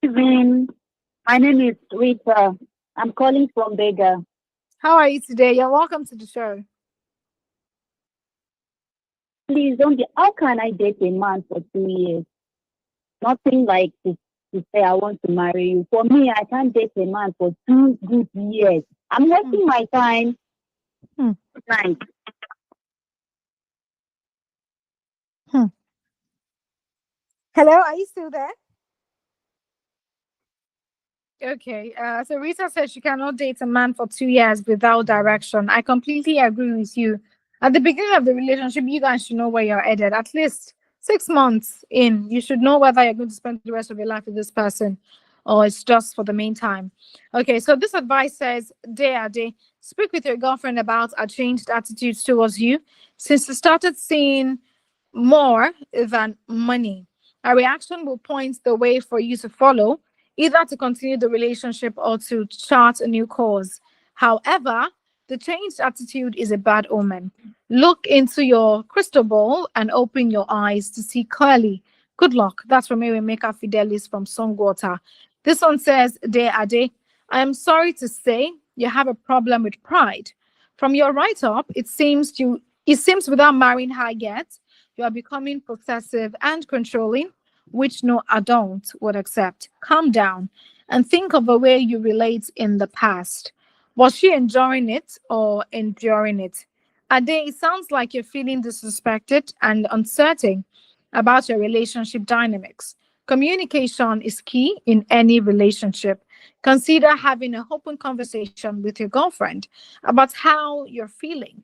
Good evening. My name is Rita. I'm calling from Bega. How are you today? You're welcome to the show. Please don't get, how can I date a man for 2 years? Nothing like to say I want to marry you. For me, I can't date a man for 2 good years. I'm wasting my time. Thanks. Hello, are you still there? Okay, so Rita says she cannot date a man for 2 years without direction. I completely agree with you. At the beginning of the relationship, you guys should know where you're headed. At least 6 months in, you should know whether you're going to spend the rest of your life with this person or it's just for the meantime. Okay, so this advice says, dear Ade, speak with your girlfriend about a changed attitudes towards you since you started seeing more than money. A reaction will point the way for you to follow, either to continue the relationship or to chart a new course. However, the changed attitude is a bad omen. Look into your crystal ball and open your eyes to see clearly. Good luck. That's from Maker Fidelis from Songwater. This one says, Dear Ade, I am sorry to say you have a problem with pride. From your write-up, it seems without marrying her yet, you are becoming possessive and controlling, which no adult would accept. Calm down and think of the way you relate in the past. Was she enjoying it or enduring it? Ade, it sounds like you're feeling disrespected and uncertain about your relationship dynamics. Communication is key in any relationship. Consider having an open conversation with your girlfriend about how you're feeling.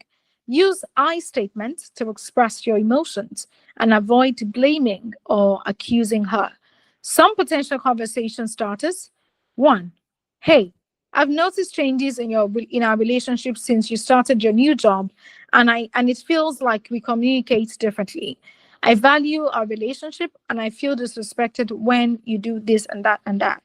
Use I statements to express your emotions and avoid blaming or accusing her. Some potential conversation starters. 1. Hey, I've noticed changes in our relationship since you started your new job, and it feels like we communicate differently. I value our relationship and I feel disrespected when you do this and that and that.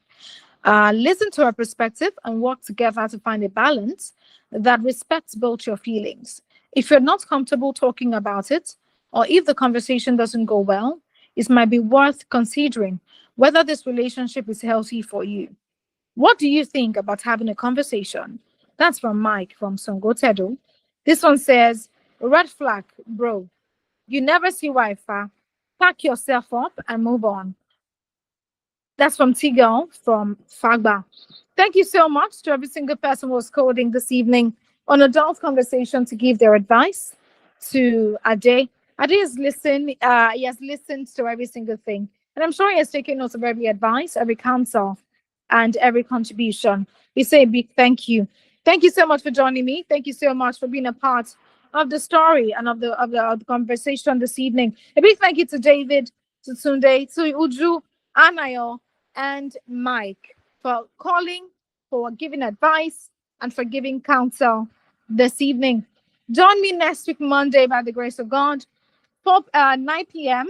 Listen to her perspective and work together to find a balance that respects both your feelings. If you're not comfortable talking about it, or if the conversation doesn't go well, it might be worth considering whether this relationship is healthy for you. What do you think about having a conversation? That's from Mike from Songotedo. This one says, red flag, bro. You never see Wi-Fi. Pack yourself up and move on. That's from Tigel from Fagba. Thank you so much to every single person who was coding this evening on Adult Conversation to give their advice to Ade. Ade has listened. He has listened to every single thing. And I'm sure he has taken notes of every advice, every counsel, and every contribution. We say a big thank you. Thank you so much for joining me. Thank you so much for being a part of the story and of the conversation this evening. A big thank you to David, to Tunde, to Uju, Anayo, and Mike for calling, for giving advice, and for giving counsel this evening. Join me next week, Monday, by the grace of God, 9 p.m.,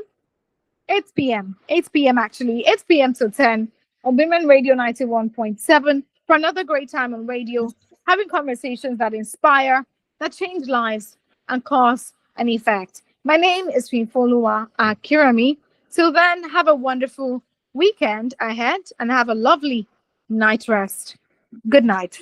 8 p.m. actually, 8 p.m. to 10 on Women Radio 91.7 for another great time on radio, having conversations that inspire, that change lives, and cause an effect. My name is Fifoluwa Akirami. Till then, have a wonderful weekend ahead and have a lovely night rest. Good night.